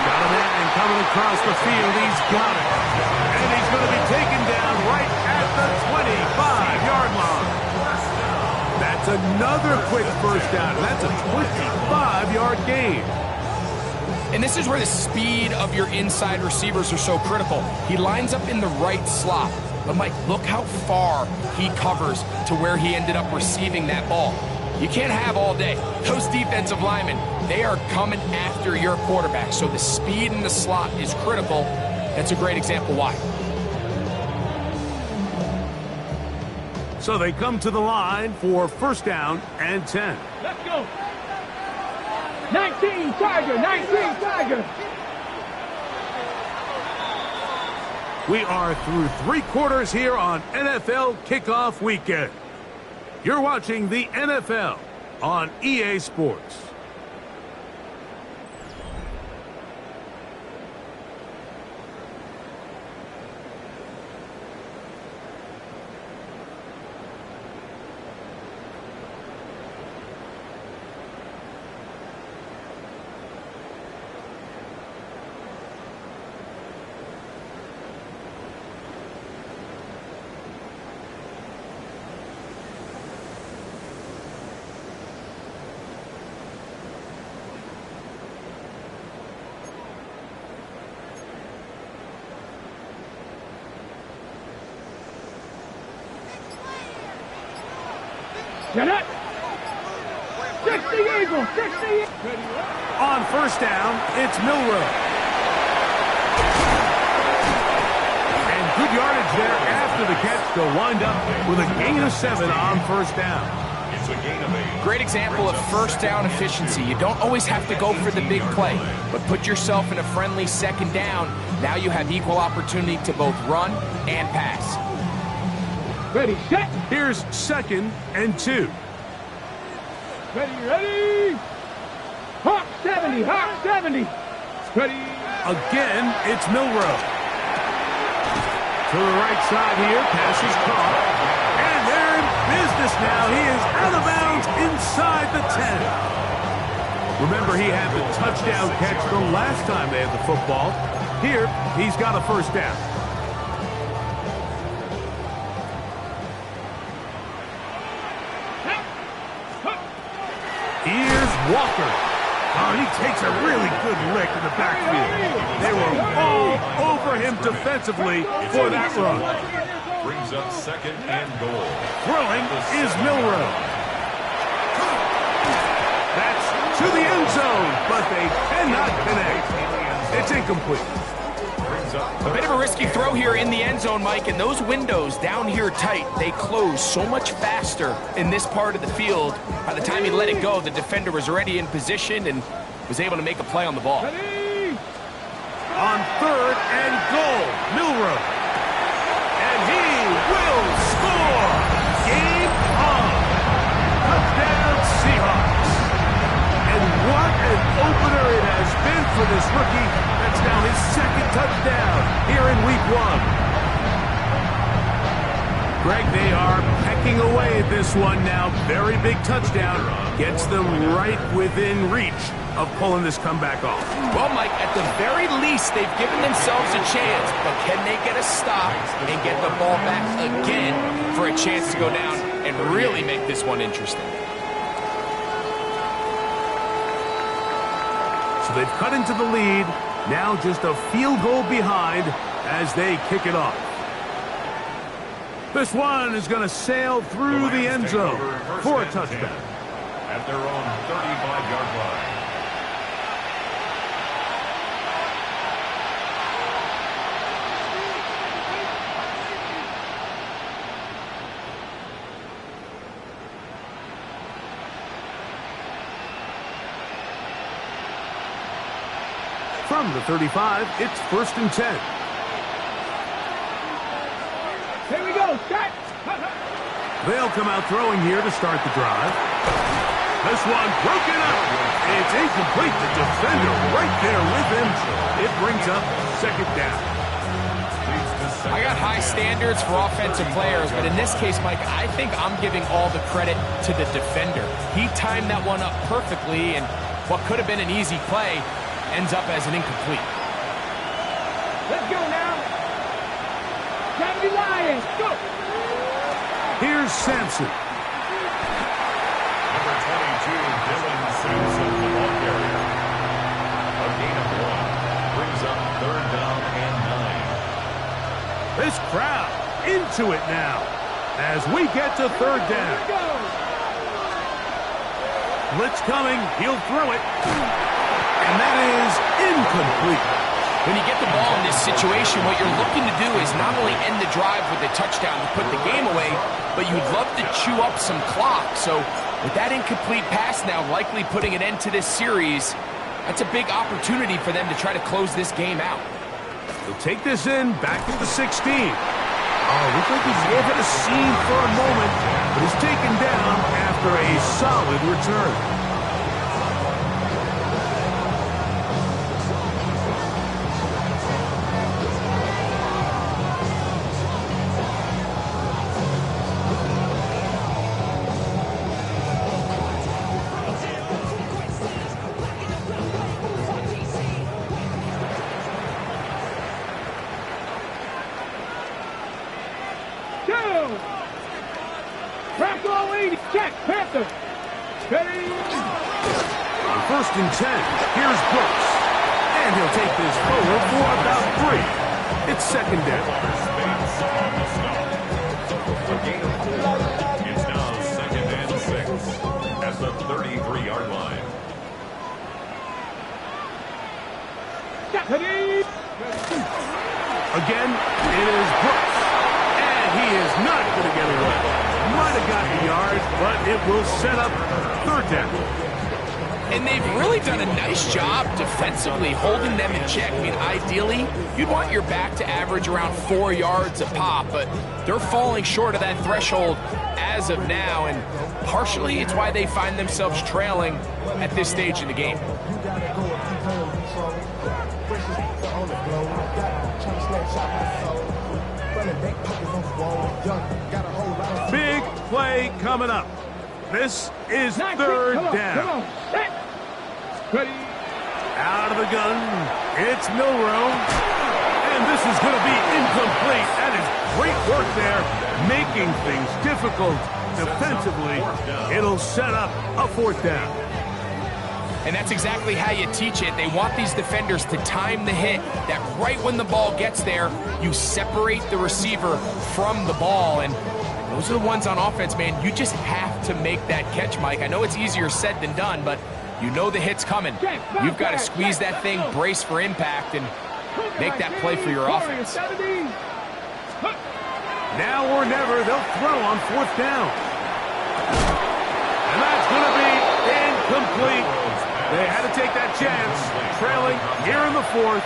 Got a man coming across the field. He's got it. And he's going to be taken down right at the 25-yard line. That's another quick first down. That's a 25-yard gain. And this is where the speed of your inside receivers are so critical. He lines up in the right slot. But, Mike, look how far he covers to where he ended up receiving that ball. You can't have all day. Those defensive linemen, they are coming after your quarterback. So the speed in the slot is critical. That's a great example why. So they come to the line for first down and 10. Let's go. 19 Tiger, 19 Tiger. We are through 3 quarters here on NFL Kickoff Weekend. You're watching the NFL on EA Sports. Get it! 60 Eagles! 60! On first down, it's Milroe. And good yardage there after the catch. They'll wind up with a gain of 7 on first down. It's a gain of 8. Great example of first down efficiency. You don't always have to go for the big play, but put yourself in a friendly second down. Now you have equal opportunity to both run and pass. Ready, set! Here's 2nd and 2. Ready! Hawk 70! Hawk 70! Ready! Again, it's Milroe. To the right side here, pass is caught. And they're in business now. He is out of bounds inside the 10. Remember, he had the touchdown catch the last time they had the football. Here, he's got a first down. Here's Walker. Oh, and he takes a really good lick in the backfield. They were all over him defensively for that run. Brings up 2nd and goal. Throwing is Milroe. That's to the end zone, but they cannot connect. It's incomplete. A bit of a risky throw here in the end zone, Mike, and those windows down here tight, they close so much faster in this part of the field. By the time he let it go, the defender was already in position and was able to make a play on the ball. Ready! On 3rd and goal, Milroe. And he will score. Game on. Touchdown Seahawks. And what an opener it has been for this rookie. That's now his 2nd touchdown here in week 1. Greg, they are pecking away at this one now. Very big touchdown. Gets them right within reach of pulling this comeback off. Well, Mike, at the very least, they've given themselves a chance, but can they get a stop and get the ball back again for a chance to go down and really make this one interesting? So they've cut into the lead. Now just a field goal behind as they kick it off. This one is going to sail through the end zone for a touchdown. At their own 35-yard line. From the 35, it's 1st and 10. Here we go, set! They'll come out throwing here to start the drive. This one broken up. It's incomplete. The defender right there with him. It brings up 2nd down. I got high standards for offensive players, but in this case, Mike, I think I'm giving all the credit to the defender. He timed that one up perfectly, and what could have been an easy play ends up as an incomplete. Let's go now! 70 Lions, go! Here's Sampson. Number 22, Dylan Sampson, the ball carrier. A gain of 1. Brings up 3rd down and 9. This crowd into it now as we get to 3rd down. Blitz coming. He'll throw it. And that is incomplete. When you get the ball in this situation, what you're looking to do is not only end the drive with a touchdown to put the game away, but you'd love to chew up some clock. So with that incomplete pass now likely putting an end to this series, that's a big opportunity for them to try to close this game out. They'll take this in back to the 16. Oh, looks like he may have hit a seam for a moment, but he's taken down after a solid return. Check, Panther. Ready. First and 10. Here's Brooks. And he'll take this forward for about 3. It's second down. A gain of 4. It's now second and 6 at the 33-yard line. Ready. Again, it is Brooks. And he is not going to get away. Might have gotten a yard, but it will set up third down. And they've really done a nice job defensively holding them in check. I mean, ideally, you'd want your back to average around 4 yards a pop, but they're falling short of that threshold as of now, and partially it's why they find themselves trailing at this stage in the game. Big play coming up. This is third down. Come on. Ready. Out of the gun. It's Milrow. And this is going to be incomplete. That is great work there, making things difficult defensively. It'll set up a fourth down. And that's exactly how you teach it. They want these defenders to time the hit, that right when the ball gets there, you separate the receiver from the ball. And those are the ones on offense, man. You just have to make that catch, Mike. I know it's easier said than done, but you know the hit's coming. You've got to squeeze that thing, brace for impact, and make that play for your offense. Now or never, they'll throw on fourth down. And that's going to be incomplete. They had to take that chance, trailing here in the fourth.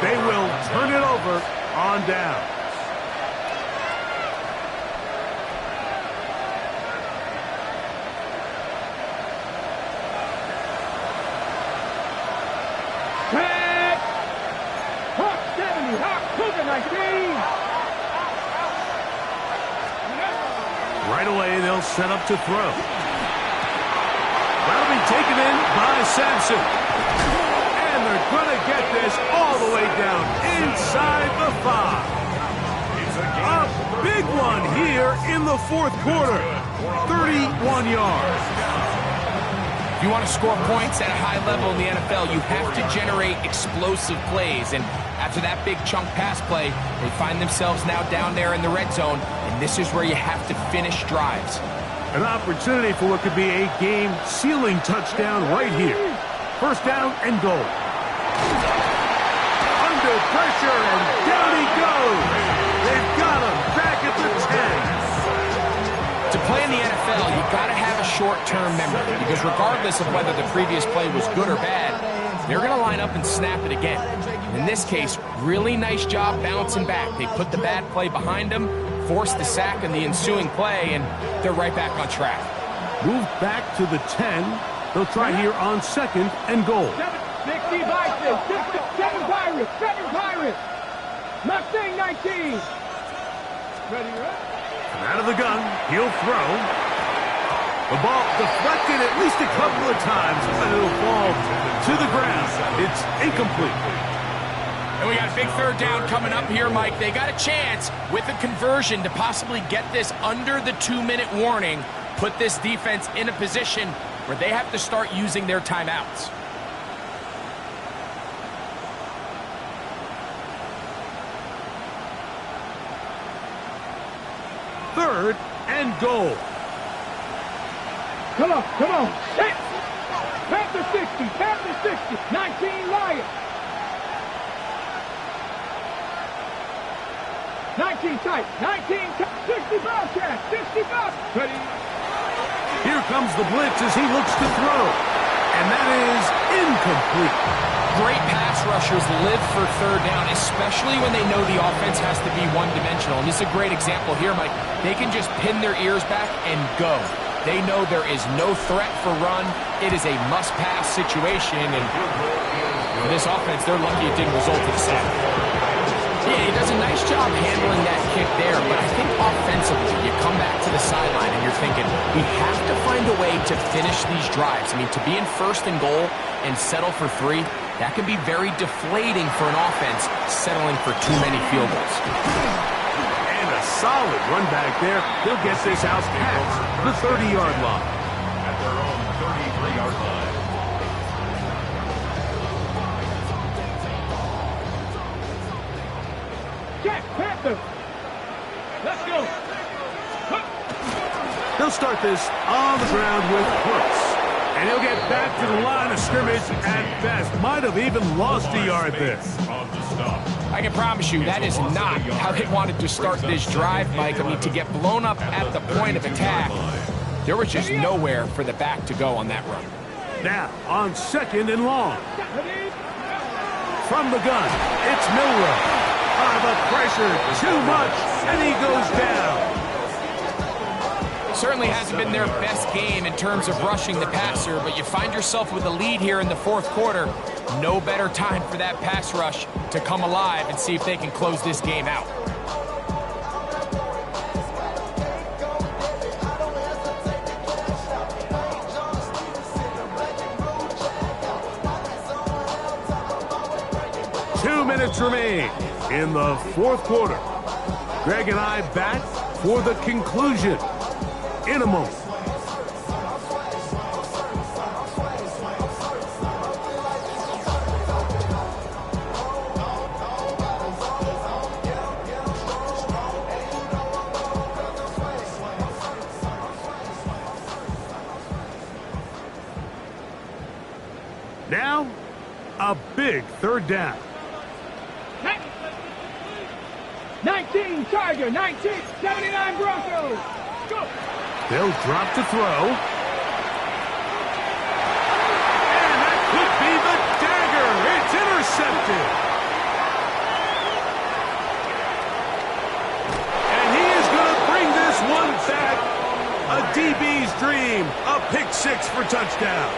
They will turn it over on down. Back. Hawk 70, Hawk Cougar 19. Right away, they'll set up to throw. That'll be taken in by Sampson. And they're going to get this all the way down inside the 5. A big one here in the fourth quarter. 31 yards. If you want to score points at a high level in the NFL, you have to generate explosive plays. And after that big chunk pass play, they find themselves now down there in the red zone. And this is where you have to finish drives. An opportunity for what could be a game-sealing touchdown right here. First down and goal. Under pressure, and down he goes. They've got him back at the 10. To play in the NFL, you got to have a short-term memory, because regardless of whether the previous play was good or bad, they're going to line up and snap it again. In this case, really nice job bouncing back. They put the bad play behind them, forced the sack in the ensuing play, and they're right back on track. Moved back to the 10. They'll try here on second and goal. 60 Vikings, 7 Pirates, 7 Pirates. Mustang 19. Ready, right? Out of the gun, he'll throw. The ball deflected at least a couple of times, but it'll fall to the ground. It's incomplete. And we got a big third down coming up here, Mike. They got a chance with a conversion to possibly get this under the 2-minute warning, put this defense in a position where they have to start using their timeouts. Third and goal. Come on. Set. Panther 60, 19 Lions. 19 tight, 60 Bobcats, 60 Bobcats. Ready. Here comes the blitz as he looks to throw. And that is incomplete. Great pass rushers live for third down, especially when they know the offense has to be one-dimensional. And this is a great example here, Mike. They can just pin their ears back and go. They know there is no threat for run. It is a must-pass situation, and this offense, they're lucky it didn't result in a sack. Yeah, he does a nice job handling that kick there, but I think offensively, you come back to the sideline and you're thinking, we have to find a way to finish these drives. I mean, to be in first and goal and settle for 3, that can be very deflating for an offense settling for too many field goals. And a solid run back there. He'll get this out past the 30-yard line. At their own 33-yard line. Jack Panther. Let's go. They'll start this on the ground with Brooks. And he'll get back to the line of scrimmage at best. Might have even lost a yard there. On the stop. I can promise you that is not how they wanted to start this drive, Mike. I mean, to get blown up at the point of attack, there was just nowhere for the back to go on that run. Now, on 2nd and long. From the gun, it's Milroe. The pressure, too much, and he goes down. Certainly hasn't been their best game in terms of rushing the passer, but you find yourself with a lead here in the 4th quarter. No better time for that pass rush to come alive and see if they can close this game out. Minutes remain in the 4th quarter. Greg and I back for the conclusion in a moment. Now, a big 3rd down. 19 Charger, 19, 79 Broncos. Go. They'll drop to throw. And that could be the dagger. It's intercepted. And he is going to bring this one back. A DB's dream. A pick 6 for touchdown.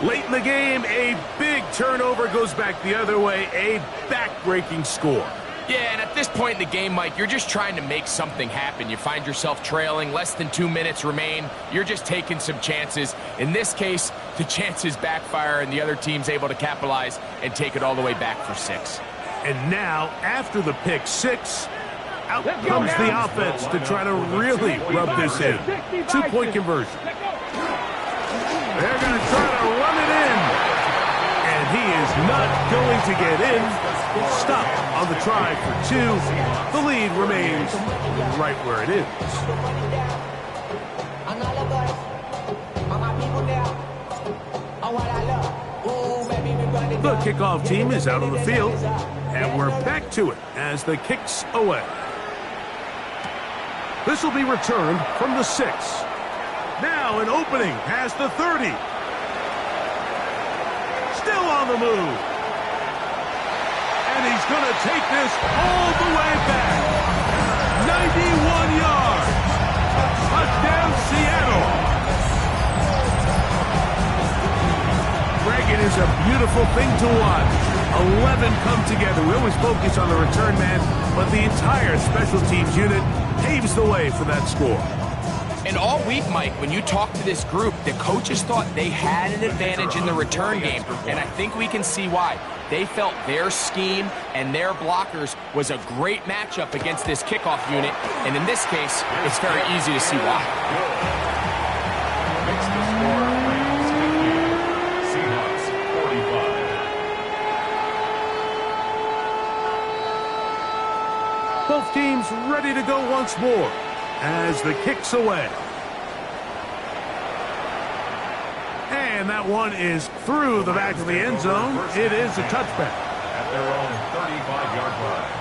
Late in the game, a big turnover goes back the other way. A back-breaking score. Yeah, and at this point in the game, Mike, you're just trying to make something happen. You find yourself trailing, less than 2 minutes remain. You're just taking some chances. In this case, the chances backfire, and the other team's able to capitalize and take it all the way back for 6. And now, after the pick 6, out comes the offense to try to really rub this in. 2-point conversion. They're going to try to run it in. And he is not going to get in. Stop on the try for 2. The lead remains right where it is. The kickoff team is out on the field. And we're back to it as the kick's away. This will be returned from the 6. Now an opening past the 30. Still on the move. And he's going to take this all the way back. 91 yards. Touchdown, Seattle. Greg, it is a beautiful thing to watch. 11 come together. We always focus on the return man, but the entire special teams unit paves the way for that score. And all week, Mike, when you talk to this group, the coaches thought they had an advantage in the return game, and I think we can see why. They felt their scheme and their blockers was a great matchup against this kickoff unit, and in this case, it's very easy to see why. Makes the score Seahawks 45. Both teams ready to go once more as the kick's away. And that one is through the back of the end zone. It is a touchback. At their own 35-yard line.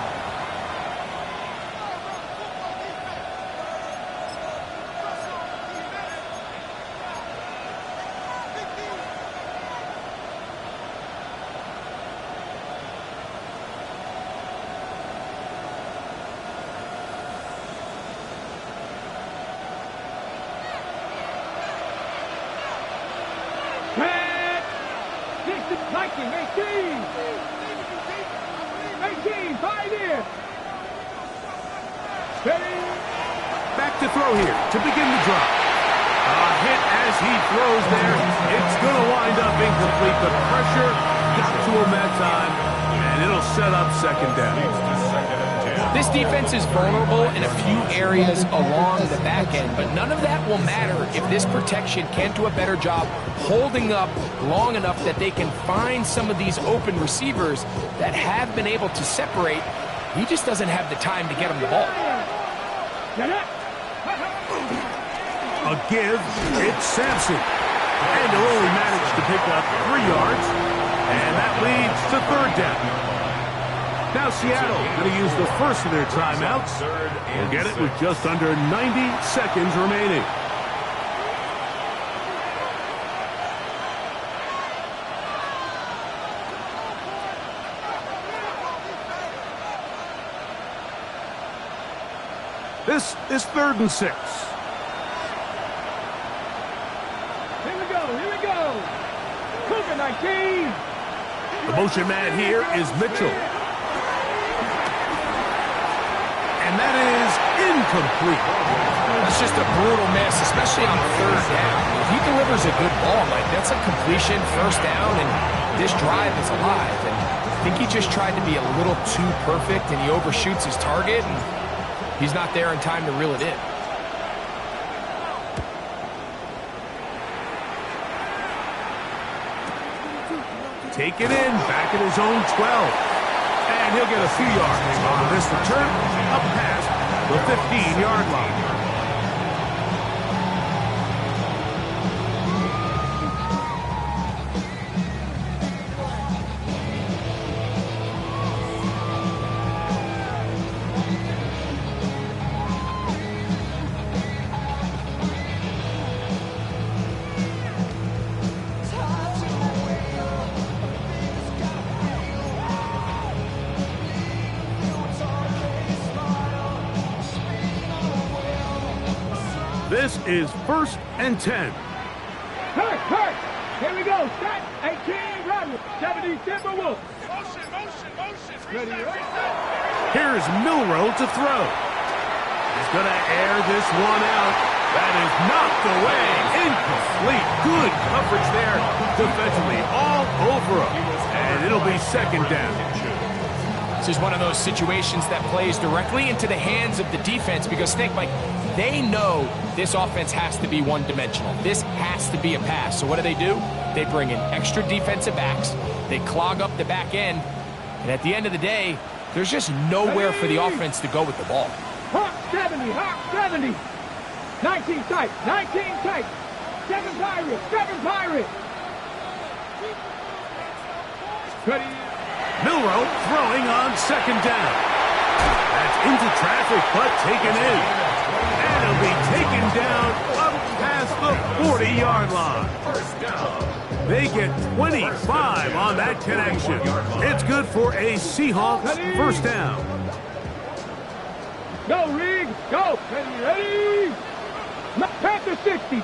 19, 18. 18, Pioneer. Ready? Back to throw here to begin the drive. A hit as he throws there. It's going to wind up incomplete. The pressure got to him that time, and it'll set up second down. This defense is vulnerable in a few areas along the back end, but none of that will matter if this protection can't do a better job holding up long enough that they can find some of these open receivers that have been able to separate. He just doesn't have the time to get them the ball. A give, it's Sampson. And he'll only manage to pick up 3 yards, and that leads to third down. Now Seattle going to use the first of their timeouts. We'll get it with just under 90 seconds remaining. This is 3rd and 6. Here we go. Cougar 19. The motion man here is Mitchell. And that is incomplete. That's just a brutal miss, especially on 3rd down. If he delivers a good ball, like that's a completion, 1st down, and this drive is alive. And I think he just tried to be a little too perfect, and he overshoots his target, and he's not there in time to reel it in. Take it in, back at his own 12. And he'll get a few yards on this return, up past the 15-yard line. This is 1st and 10. Hurt. Here we go. Set. 18, run. 70, Timberwolves. Motion. Ready. Here's Milroe to throw. He's going to air this one out. That is knocked away. Incomplete. Good coverage there defensively. All over him. And it'll be 2nd down. This is one of those situations that plays directly into the hands of the defense because think, Mike, they know this offense has to be one-dimensional. This has to be a pass. So what do? They bring in extra defensive backs. They clog up the back end. And at the end of the day, there's just nowhere for the offense to go with the ball. Hawk 70. 19 tight. 7 Pirates. Ready. Milroe throwing on 2nd down. That's into traffic, but taken in. And it'll be taken down up past the 40-yard line. They get 25 on that connection. It's good for a Seahawks 1st down. Go, Rig. Go. Ready. Panther 60.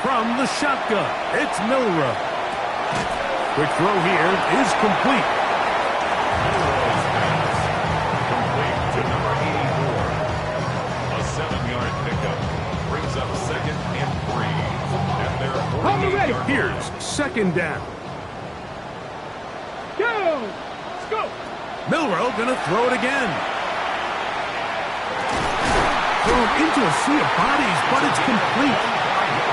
From the shotgun, it's Milroe. Quick throw here is complete. Complete to number 84. A 7-yard pickup brings up 2nd and 3. At their 48-yard. Here's 2nd down. Go. Milroe gonna throw it again. Thrown into a sea of bodies, but it's complete.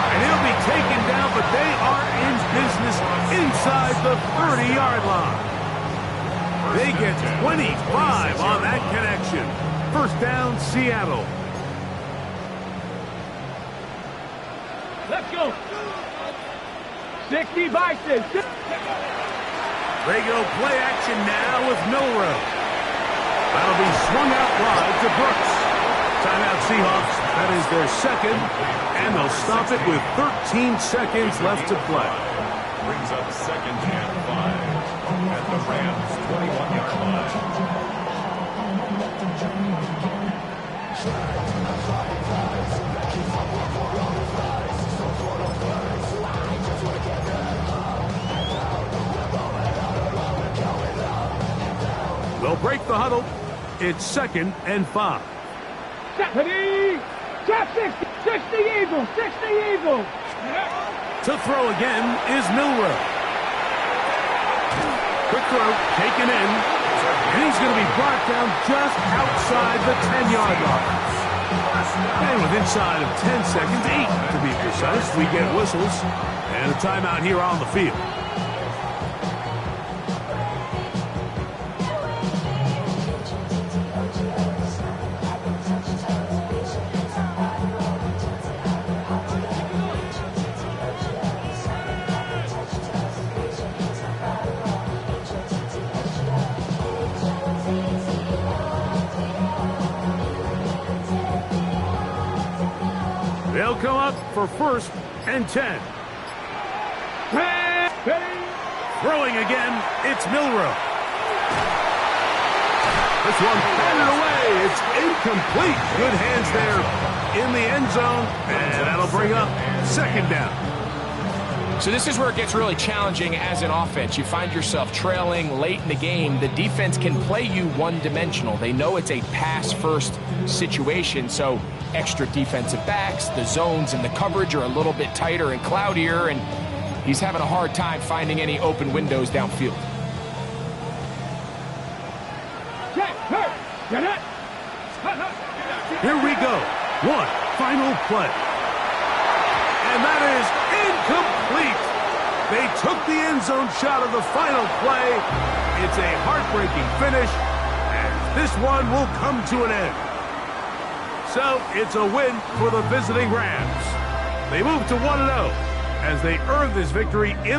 And he'll be taken down, but they are in business inside the 30-yard line. They get 25 on that connection. 1st down, Seattle. Let's go. 60 Bison. They go play action now with Milroe. That'll be swung out wide to Brooks. Timeout Seahawks. That is their 2nd, and they'll stop it with 13 seconds left to play. Brings up 2nd and 5 at the Rams' 21-yard line. They'll break the huddle. It's 2nd and 5. Ready? Top 60. 60 Eagles. 60 Eagles. To throw again is Milroe. Quick throw, taken in. And he's going to be brought down just outside the 10-yard line. And with inside of 10 seconds, 8 to be precise, we get whistles and a timeout here on the field. They'll come up for 1st and 10. Throwing again, it's Milroe. This one batted away. It's incomplete. Good hands there in the end zone, and that'll bring up 2nd down. So this is where it gets really challenging as an offense. You find yourself trailing late in the game. The defense can play you one-dimensional. They know it's a pass-first situation, so extra defensive backs, the zones and the coverage are a little bit tighter and cloudier, and he's having a hard time finding any open windows downfield. Here we go. One final play. And that is incomplete. They took the end zone shot of the final play. It's a heartbreaking finish, and this one will come to an end. So it's a win for the visiting Rams. They move to 1-0 as they earn this victory in